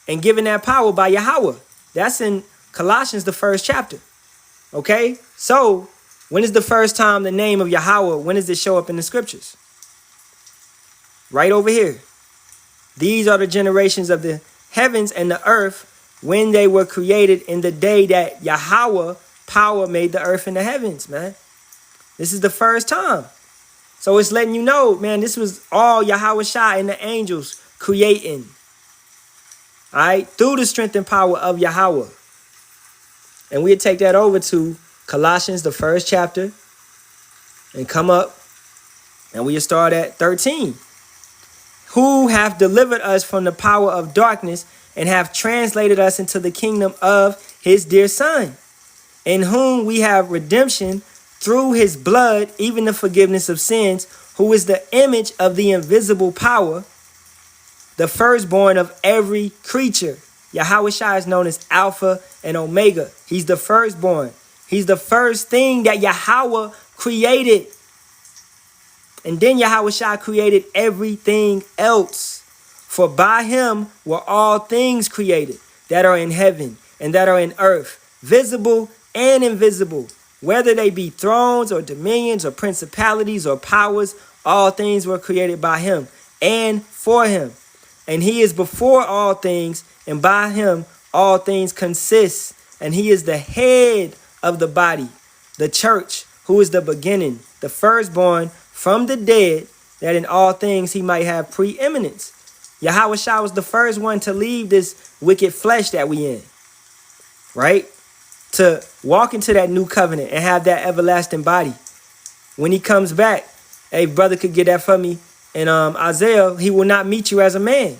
and given that power by Yahawah. That's in Colossians, the 1st chapter. Okay? So, when is the first time the name of Yahawah, when does it show up in the scriptures? Right over here. These are the generations of the heavens and the earth when they were created in the day that Yahawah, power, made the earth and the heavens, man. This is the first time. So it's letting you know, man, this was all Yahawashi and the angels creating. All right, through the strength and power of Yahawah. And we'll take that over to Colossians, the 1st chapter, and come up, and we'll start at 13. Who hath delivered us from the power of darkness and have translated us into the kingdom of his dear Son, in whom we have redemption through his blood, even the forgiveness of sins, who is the image of the invisible power, the firstborn of every creature. Yahawashi is known as Alpha and Omega. He's the firstborn. He's the first thing that Yahawah created. And then Yahawashi created everything else. For by him were all things created that are in heaven and that are in earth, visible and invisible, whether they be thrones or dominions or principalities or powers, all things were created by him and for him. And he is before all things, and by him all things consist. And he is the head of the body, the church, who is the beginning, the firstborn from the dead, that in all things he might have preeminence. Yahawashi was the first one to leave this wicked flesh that we in, right? To walk into that new covenant and have that everlasting body. When he comes back, hey, brother could get that for me. In Isaiah, he will not meet you as a man.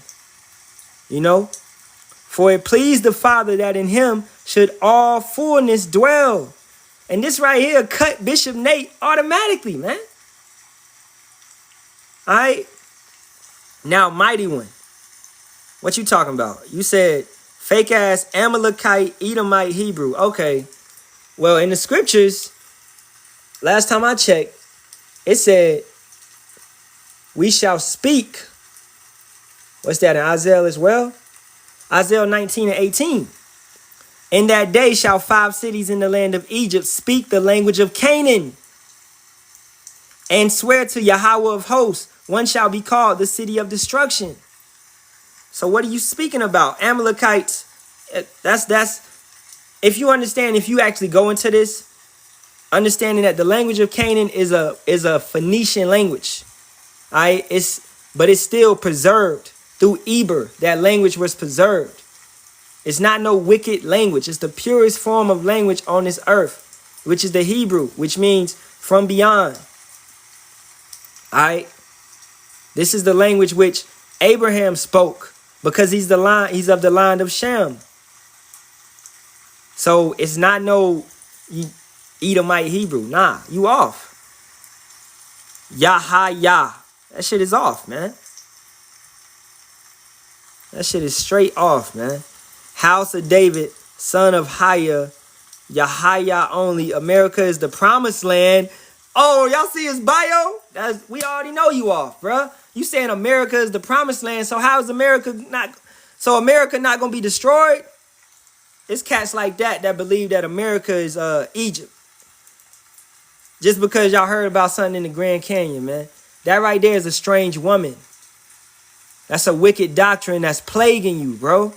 You know? For it pleased the Father that in him should all fullness dwell. And this right here cut Bishop Nate automatically, man. All right? Now, mighty one. What you talking about? You said fake ass Amalekite, Edomite, Hebrew. Okay. Well, in the scriptures, last time I checked, it said, we shall speak. What's that in Isaiah as well? Isaiah 19 and 18. In that day shall 5 cities in the land of Egypt speak the language of Canaan and swear to Yahawah of hosts. One shall be called the city of destruction. So what are you speaking about? Amalekites. That's if you understand, if you actually go into this, understanding that the language of Canaan is a Phoenician language. But it's still preserved through Eber. That language was preserved. It's not no wicked language. It's the purest form of language on this earth, which is the Hebrew, which means from beyond. All right. This is the language which Abraham spoke because he's of the line of Sham. So it's not no Edomite Hebrew. Nah, you off. Yahawah. That shit is off, man. That shit is straight off, man. House of David, son of Yahawah only. America is the promised land. Oh, y'all see his bio? We already know you off, bruh. You saying America is the promised land, so how is America not gonna be destroyed? It's cats like that believe that America is Egypt. Just because y'all heard about something in the Grand Canyon, man. That right there is a strange woman. That's a wicked doctrine that's plaguing you, bro.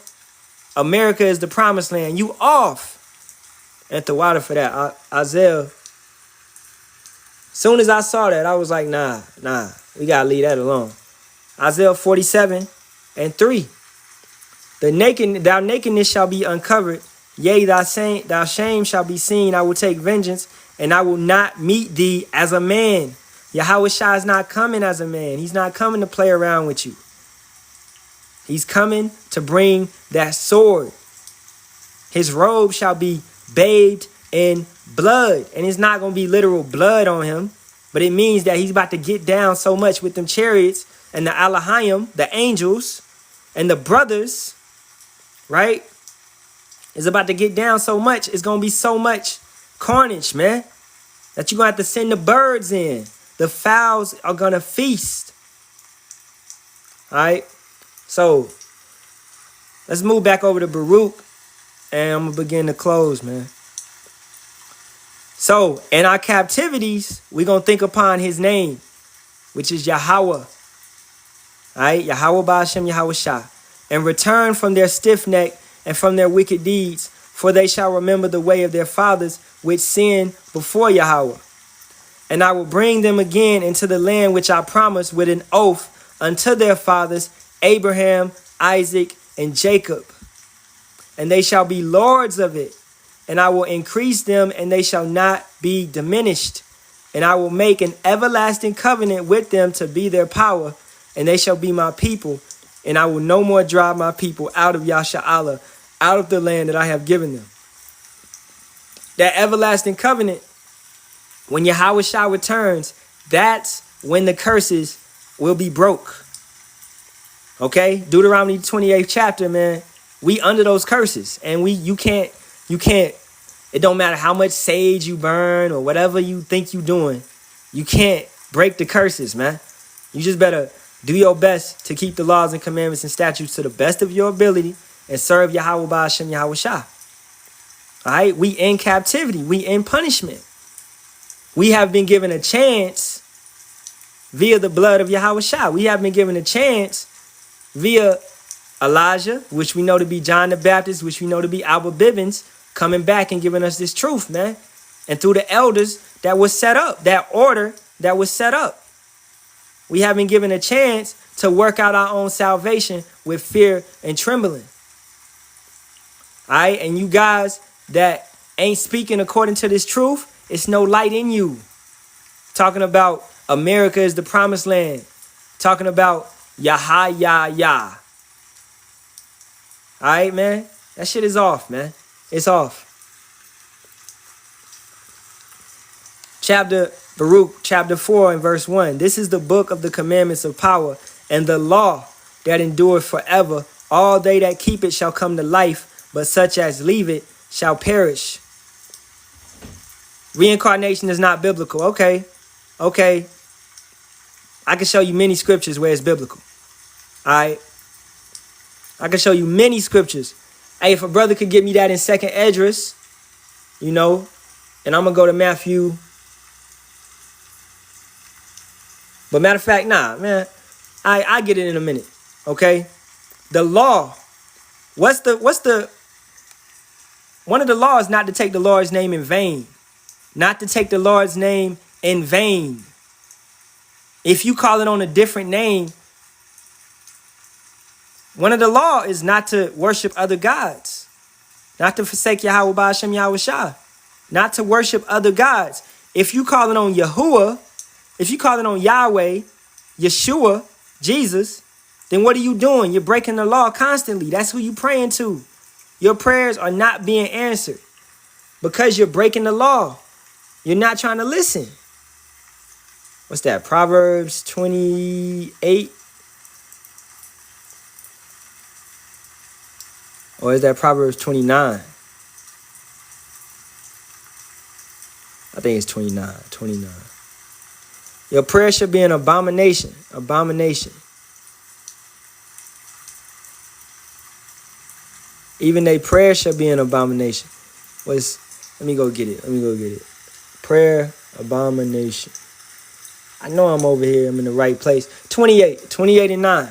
America is the promised land. You off. And the water for that. Isaiah. Soon as I saw that, I was like, nah. We gotta leave that alone. Isaiah 47 and 3. Thy nakedness shall be uncovered. Yea, thy shame shall be seen. I will take vengeance, and I will not meet thee as a man. Yahawashi is not coming as a man. He's not coming to play around with you. He's coming to bring that sword. His robe shall be bathed in blood. And it's not going to be literal blood on him. But it means that he's about to get down so much with them chariots and the Halalyam, the angels, and the brothers, right? Is about to get down so much. It's going to be so much carnage, man, that you're going to have to send the birds in. The fowls are going to feast. All right? So, let's move back over to Barak, and I'm going to begin to close, man. So, in our captivities, we're going to think upon his name, which is Yahawah. All right? Yahawah Ba'ashem Yahawashi. And return from their stiff neck and from their wicked deeds, for they shall remember the way of their fathers, which sinned before Yahawah. And I will bring them again into the land which I promised with an oath unto their fathers, Abraham, Isaac, and Jacob. And they shall be lords of it. And I will increase them, and they shall not be diminished. And I will make an everlasting covenant with them to be their power, and they shall be my people. And I will no more drive my people out of Yasharahla, out of the land that I have given them. That everlasting covenant, when Yahawashi returns, that's when the curses will be broke. Okay? Deuteronomy 28th chapter, man. We under those curses. And you can't, it don't matter how much sage you burn or whatever you think you doing. You can't break the curses, man. You just better do your best to keep the laws and commandments and statutes to the best of your ability and serve Yahawah Ba'ashem Yahawashi. All right? We in captivity. We in punishment. we have been given a chance via the blood of Yahawashi. We have been given a chance via Elijah, which we know to be John the Baptist, which we know to be Abba Bibbins, coming back and giving us this truth, man. And through the elders that was set up, that order that was set up. We have been given a chance to work out our own salvation with fear and trembling. All right, and you guys that ain't speaking according to this truth, it's no light in you. Talking about America is the promised land. Talking about Yahawah. All right, man. That shit is off, man. It's off. Baruch, chapter 4 and verse 1. This is the book of the commandments of power and the law that endureth forever. All they that keep it shall come to life, but such as leave it shall perish. Reincarnation is not biblical. Okay. I can show you many scriptures where it's biblical. All right. I can show you many scriptures. Hey, if a brother could give me that in 2nd Esdras, and I'm going to go to Matthew. But matter of fact, nah, man. I get it in a minute. Okay. The law. One of the laws not to take the Lord's name in vain. Not to take the Lord's name in vain. If you call it on a different name, one of the law is not to worship other gods. Not to forsake Yahawah by Hashem Yahawashi. Not to worship other gods. If you call it on Yahuwah, if you call it on Yahweh, Yeshua, Jesus, then what are you doing? You're breaking the law constantly. That's who you're praying to. Your prayers are not being answered because you're breaking the law. You're not trying to listen. What's that? Proverbs 28? Or is that Proverbs 29? I think it's 29. Your prayer should be an abomination. Even their prayer should be an abomination. Let me go get it. Prayer, abomination. I know I'm over here. I'm in the right place. 28 and 9.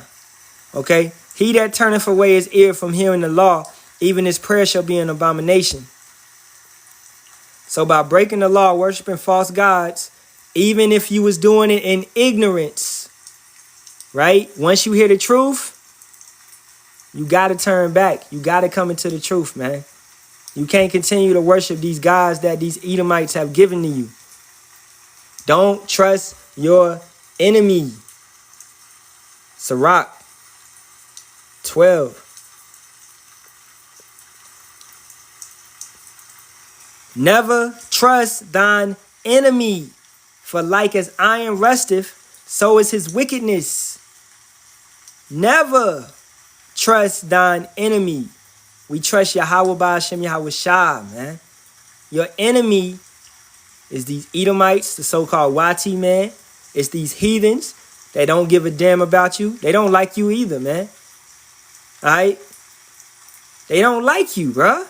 Okay? He that turneth away his ear from hearing the law, even his prayer shall be an abomination. So by breaking the law, worshiping false gods, even if you was doing it in ignorance, right? Once you hear the truth, you got to turn back. You got to come into the truth, man. You can't continue to worship these gods that these Edomites have given to you. Don't trust your enemy. Sirach 12. Never trust thine enemy, for like as iron rusteth, so is his wickedness. Never trust thine enemy. We trust Yahawah by Hashem Yahawashi, man. Your enemy is these Edomites, the so-called Wati, man. It's these heathens. They don't give a damn about you. They don't like you either, man. All right? They don't like you, bruh.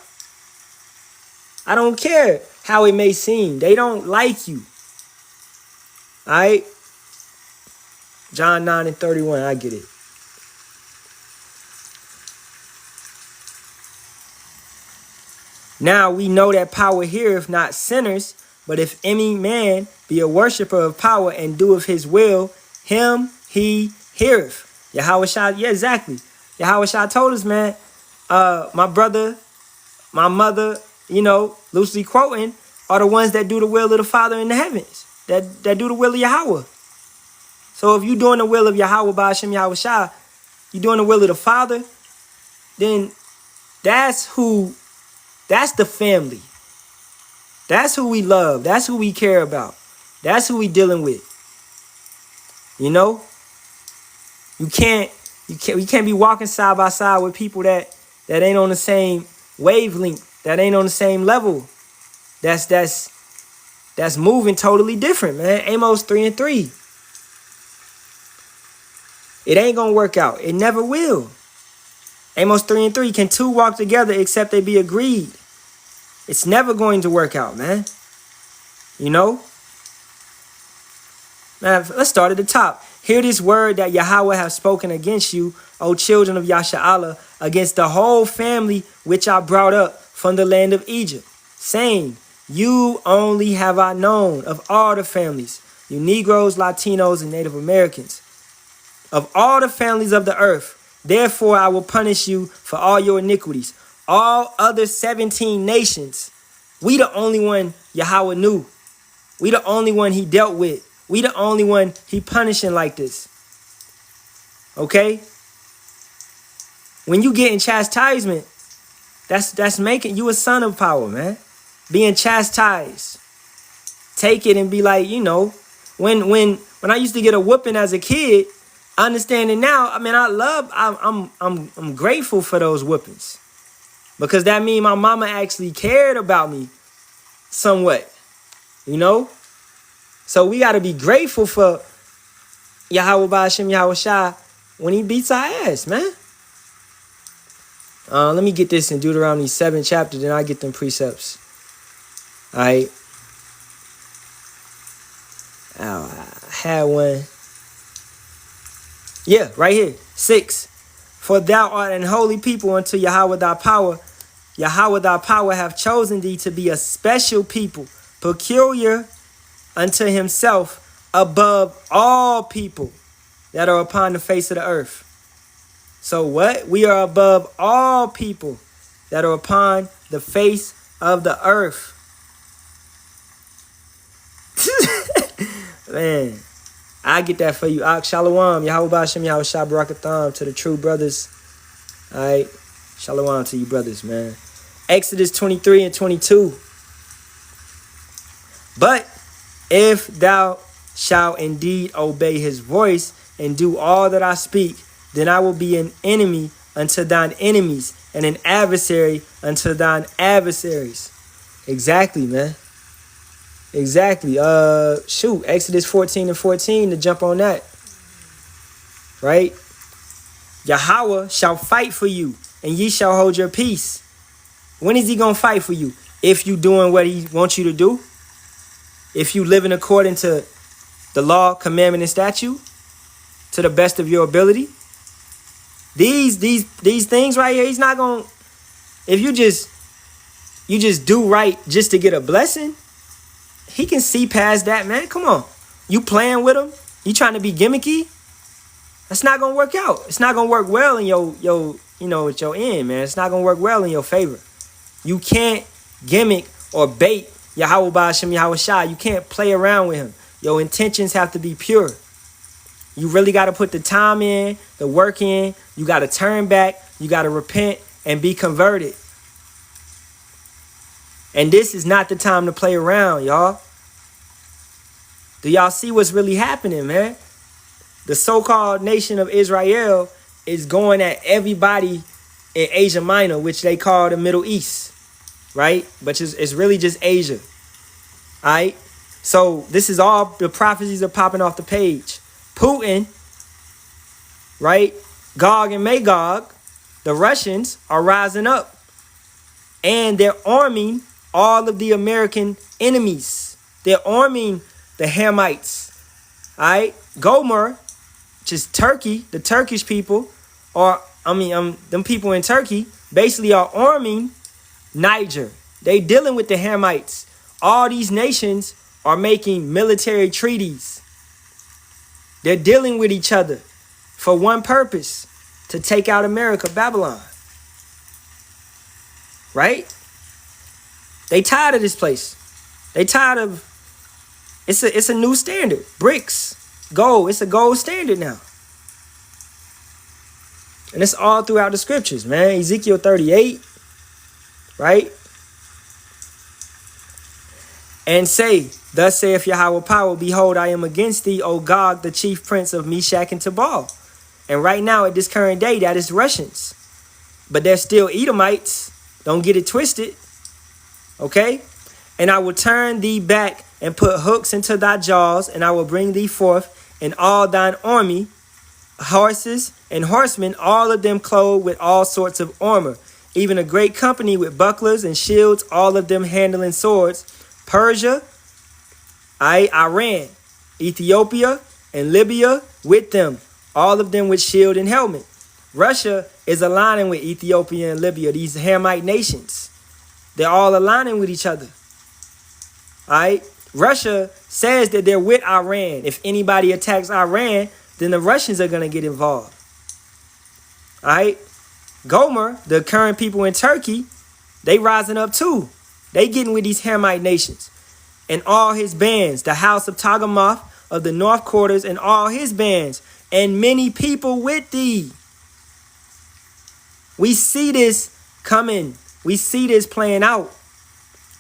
I don't care how it may seem. They don't like you. All right? John 9 and 31, I get it. Now we know that power heareth not sinners, but if any man be a worshiper of power and doeth his will, him he heareth. Yahawashi, yeah, exactly. Yahawashi told us, man, my brother, my mother, loosely quoting, are the ones that do the will of the Father in the heavens, that do the will of Yahawah. So if you're doing the will of Yahawah by Hashem Yahawashi, you're doing the will of the Father, then that's the family. That's who we love. That's who we care about. That's who we dealing with. We can't be walking side by side with people that ain't on the same wavelength, that ain't on the same level. That's moving totally different, man. Amos 3 and 3. It ain't gonna work out. It never will. Amos 3 and 3. Can two walk together except they be agreed? It's never going to work out, man. Now, let's start at the top. Hear this word that Yahawah has spoken against you, O children of Yasharahla, against the whole family which I brought up from the land of Egypt, saying, you only have I known of all the families, you Negroes, Latinos, and Native Americans, of all the families of the earth. Therefore I will punish you for all your iniquities. All other 17 nations, we the only one Yahawah knew. We the only one he dealt with. We the only one he punishing like this. Okay? When you get in chastisement, that's making you a son of power, man. Being chastised. Take it and be like, when I used to get a whooping as a kid, understanding now, I mean, I'm grateful for those whoopings. Because that means my mama actually cared about me somewhat. So we got to be grateful for Yahawah Ba'ashem Yahawashi when he beats our ass, man. Let me get this in Deuteronomy 7 chapter, then I get them precepts. All right. I had one. Yeah, right here. 6. For thou art an holy people unto Yahawah thy power. Yahawah thy power have chosen thee to be a special people, peculiar unto himself, above all people that are upon the face of the earth. So what? We are above all people that are upon the face of the earth. Man, I get that for you. Shalawam, Yahawah Ba'ashem Yahawashi, Barak, Ahtham, to the true brothers. All right. Shalawam to you brothers, man. Exodus 23 and 22. But if thou shalt indeed obey his voice and do all that I speak, then I will be an enemy unto thine enemies and an adversary unto thine adversaries. Exactly, man. Exactly. Exodus 14 and 14 to jump on that. Right? Yahawah shall fight for you, and ye shall hold your peace. When is he going to fight for you? If you doing what he wants you to do? If you living according to the law, commandment, and statute, to the best of your ability? These things right here, he's not going to... If you just do right just to get a blessing, he can see past that, man. Come on. You playing with him? You trying to be gimmicky? That's not going to work out. It's not going to work well in at your end, man. It's not going to work well in your favor. You can't gimmick or bait Yahawah Ba'ashem Yahawashi. You can't play around with him. Your intentions have to be pure. You really got to put the time in, the work in. You got to turn back. You got to repent and be converted. And this is not the time to play around, y'all. Do y'all see what's really happening, man? The so-called nation of Israel is going at everybody in Asia Minor, which they call the Middle East, right? But it's really just Asia, all right? So this is all, the prophecies are popping off the page. Putin, right? Gog and Magog, the Russians are rising up. And they're arming all of the American enemies. They're arming the Hamites, all right? Gomer, which is Turkey, the Turkish people, them people in Turkey, basically are arming Niger. They dealing with the Hamites. All these nations are making military treaties. They're dealing with each other for one purpose, to take out America, Babylon. Right? They tired of this place. They tired of, it's a new standard. BRICS, gold, it's a gold standard now. And it's all throughout the scriptures, man. Ezekiel 38, right? And say, thus saith Yahawah power, behold, I am against thee, O Gog, the chief prince of Meshach and Tubal. And right now, at this current day, that is Russians. But they're still Edomites. Don't get it twisted. Okay? And I will turn thee back and put hooks into thy jaws, and I will bring thee forth in all thine army, horses and horsemen, all of them clothed with all sorts of armor, even a great company with bucklers and shields, all of them handling swords. Persia, Iran, Ethiopia and Libya with them, all of them with shield and helmet. Russia is aligning with Ethiopia and Libya, these Hamite nations. They're all aligning with each other. All right? Russia says that they're with Iran. If anybody attacks Iran, then the Russians are going to get involved. All right? Gomer, the current people in Turkey, they rising up too. They getting with these Hamite nations. And all his bands, the house of Tagamoth of the north quarters and all his bands, and many people with thee. We see this coming. We see this playing out.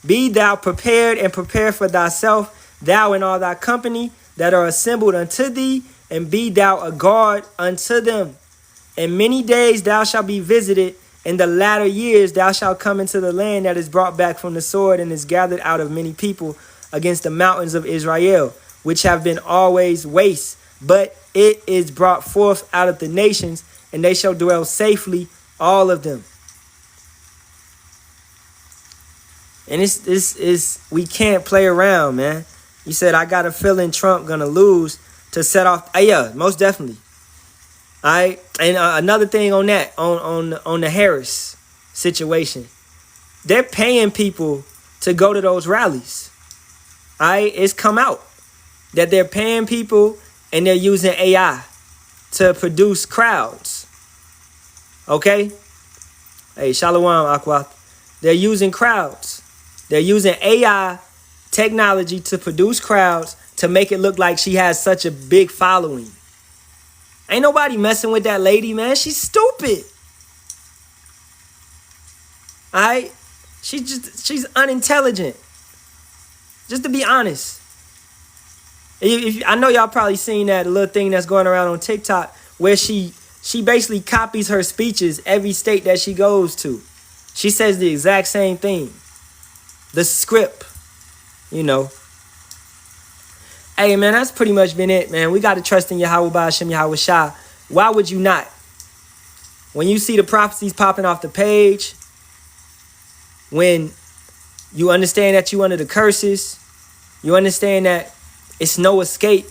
Be thou prepared and prepare for thyself, thou and all thy company that are assembled unto thee, and be thou a guard unto them. In many days thou shalt be visited, in the latter years thou shalt come into the land that is brought back from the sword and is gathered out of many people against the mountains of Israel, which have been always waste, but it is brought forth out of the nations, and they shall dwell safely, all of them. And we can't play around, man. You said, I got a feeling Trump gonna lose to set off. Yeah, most definitely. All right. And another thing on that, on the Harris situation, they're paying people to go to those rallies. All right. It's come out that they're paying people and they're using AI to produce crowds. Okay. Hey, Shalawam, Aqua. They're using crowds. They're using AI technology to produce crowds to make it look like she has such a big following. Ain't nobody messing with that lady, man. She's stupid. All right? She's unintelligent. Just to be honest. I know y'all probably seen that little thing that's going around on TikTok where she basically copies her speeches every state that she goes to. She says the exact same thing. The script, you know. Hey, man, that's pretty much been it, man. We got to trust in Yahawah by Hashem Yahawashi. Why would you not? When you see the prophecies popping off the page, when you understand that you under the curses, you understand that it's no escape.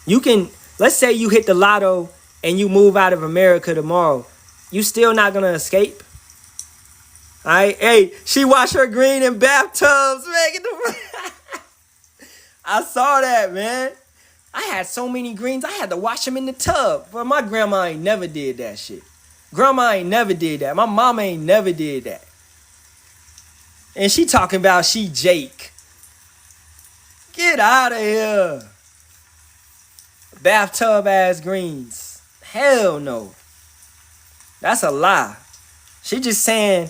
You can, let's say you hit the lotto and you move out of America tomorrow. You still not going to escape. All right, hey, she washed her green in bathtubs, man. I saw that, man. I had so many greens, I had to wash them in the tub. But my grandma ain't never did that shit. Grandma ain't never did that. My mama ain't never did that. And she talking about she Jake. Get out of here. Bathtub ass greens. Hell no. That's a lie. She just saying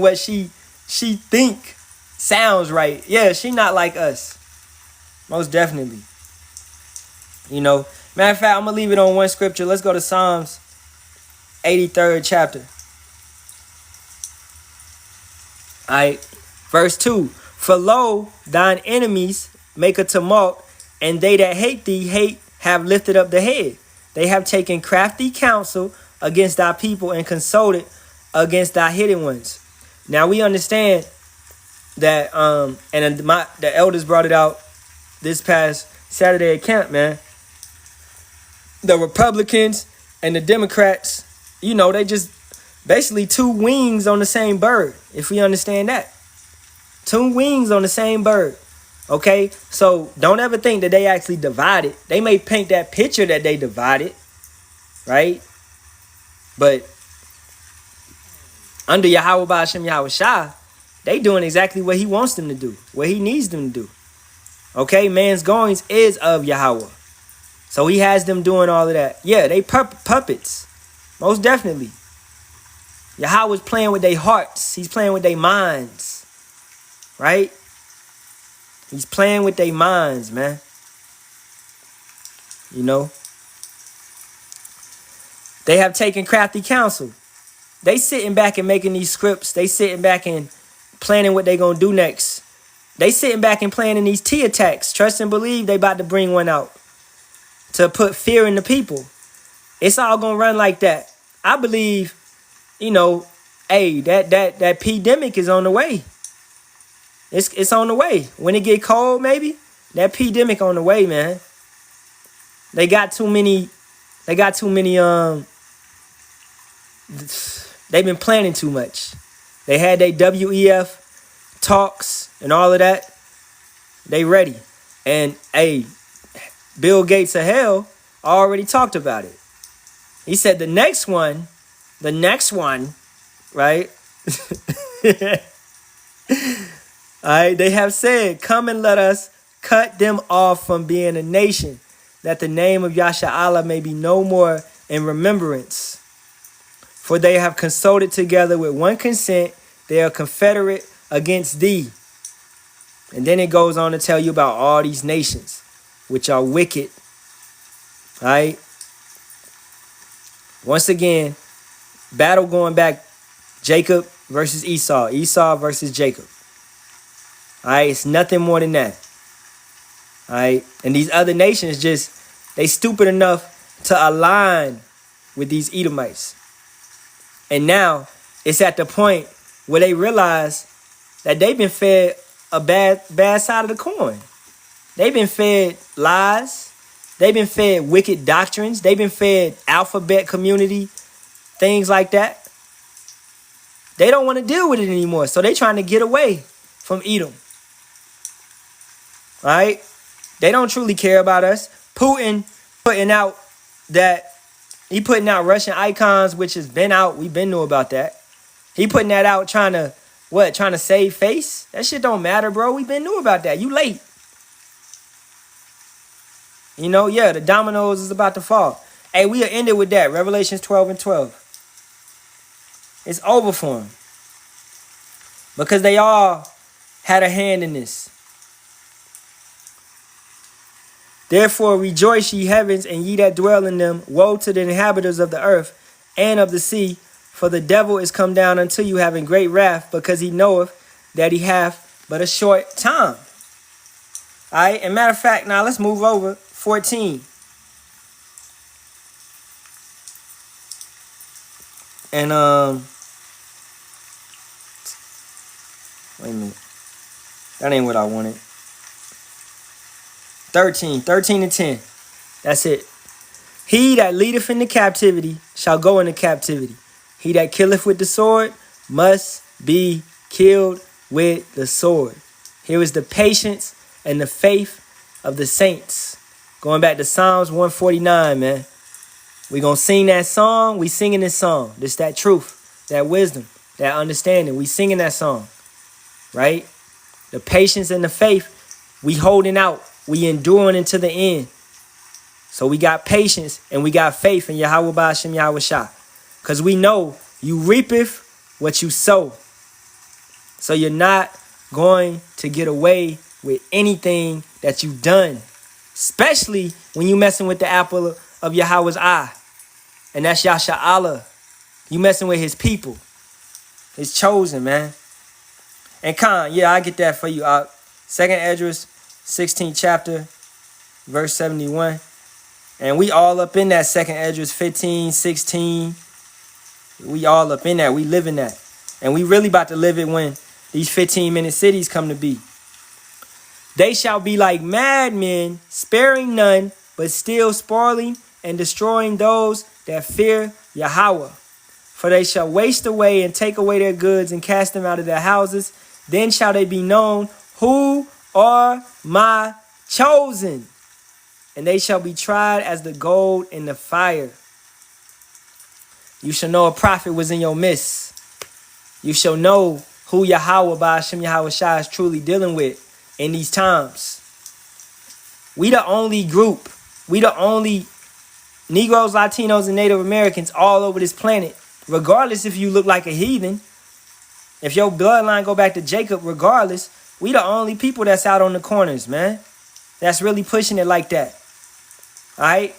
what she think sounds right. Yeah, she not like us. Most definitely. You know, matter of fact, I'm going to leave it on one scripture. Let's go to Psalms 83rd chapter. All right, verse 2. For lo, thine enemies make a tumult, and they that hate thee have lifted up the head. They have taken crafty counsel against thy people and consulted against thy hidden ones. Now we understand that, the elders brought it out this past Saturday at camp, man. The Republicans and the Democrats, you know, they just basically two wings on the same bird, if we understand that. Two wings on the same bird. Okay? So don't ever think that they actually divided. They may paint that picture that they divided, right? But under Yahawah by Hashem Yahawashi, they doing exactly what he wants them to do, what he needs them to do. Okay, man's goings is of Yahawah. So he has them doing all of that. Yeah, they puppets. Most definitely. Yahawah's playing with their hearts. He's playing with their minds. Right? He's playing with their minds, man. You know? They have taken crafty counsel. They sitting back and making these scripts. They sitting back and planning what they gonna do next. They sitting back and planning these T attacks. Trust and believe they about to bring one out to put fear in the people. It's all gonna run like that. I believe, you know, hey, that pandemic is on the way. It's on the way. When it get cold, maybe That pandemic on the way, man. They got too many. They've been planning too much. They had their WEF talks and all of that. They ready. And hey, Bill Gates of hell already talked about it. He said the next one, right? All right, they have said, come and let us cut them off from being a nation, that the name of Yasharahla may be no more in remembrance. For they have consulted together with one consent, they are confederate against thee. And then it goes on to tell you about all these nations, which are wicked. All right. Once again, battle going back, Jacob versus Esau, Esau versus Jacob. All right, it's nothing more than that. All right, and these other nations they stupid enough to align with these Edomites. And now it's at the point where they realize that they've been fed a bad side of the coin. They've been fed lies. They've been fed wicked doctrines. They've been fed alphabet community, things like that. They don't want to deal with it anymore. So they're trying to get away from Edom. All right? They don't truly care about us. Putin putting out Russian icons, which has been out. We've been knew about that. He putting that out trying to save face? That shit don't matter, bro. We've been knew about that. You late. You know, yeah, the dominoes is about to fall. Hey, we'll end it with that. Revelations 12:12. It's over for them. Because they all had a hand in this. Therefore rejoice, ye heavens, and ye that dwell in them. Woe to the inhabitants of the earth and of the sea, for the devil is come down unto you, having great wrath, because he knoweth that he hath but a short time. All right, and matter of fact, now let's move over 14. And wait a minute. That ain't what I wanted. 13 and 10. That's it. He that leadeth into captivity shall go into captivity. He that killeth with the sword must be killed with the sword. Here is the patience and the faith of the saints. Going back to Psalms 149, man. We're going to sing that song. We singing this song. This that truth, that wisdom, that understanding. We singing that song, right? The patience and the faith, we holding out. We enduring into the end. So we got patience and we got faith in Yahawah Ba'ashem Yahawashi. Because we know you reapeth what you sow. So you're not going to get away with anything that you've done. Especially when you messing with the apple of Yahweh's eye. And that's Yasharahla. You messing with his people. His chosen, man. And Khan, yeah, I get that for you. 2nd Esdras, 16th chapter, verse 71. And we all up in that 2nd Esdras 15, 16. We all up in that. We live in that. And we really about to live it when these 15-minute cities come to be. They shall be like madmen, sparing none, but still spoiling and destroying those that fear Yahawah. For they shall waste away and take away their goods and cast them out of their houses. Then shall they be known who are my chosen. And they shall be tried as the gold in the fire. You shall know a prophet was in your midst. You shall know who Yahawah Ba'ashem Yahawashi is truly dealing with in these times. We the only group. We the only Negroes, Latinos, and Native Americans all over this planet. Regardless if you look like a heathen. If your bloodline go back to Jacob, regardless, we the only people that's out on the corners, man. That's really pushing it like that. All right?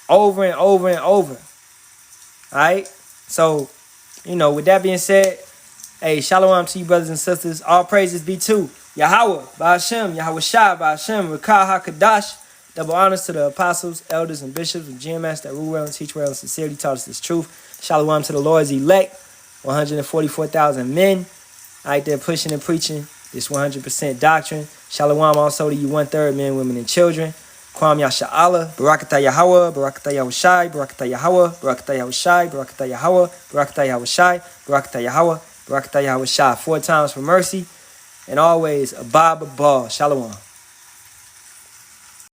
Over and over and over. All right? So, with that being said, hey, Shalawam to you, brothers and sisters. All praises be to Yahawah, Ba'ashem, Yahawashi, Ba'ashem, Rakah HaKadash. Double honors to the apostles, elders, and bishops of GMS that rule well and teach well and sincerely taught us this truth. Shalawam to the Lord's elect, 144,000 men out there pushing and preaching this 100% doctrine. Shalawam also to you 1/3 men, women, and children. Kwam Yasharahla, Barakata Yahawah, Barakata Yahawashi, Barakata Yahawah, Barakata Yahawashi, Barakata Yahawah, Barakata Yahawashi, Barakata Yahawah, Barakata Yahawashi. 4 times for mercy, and always a Baba Ball. Shalawam.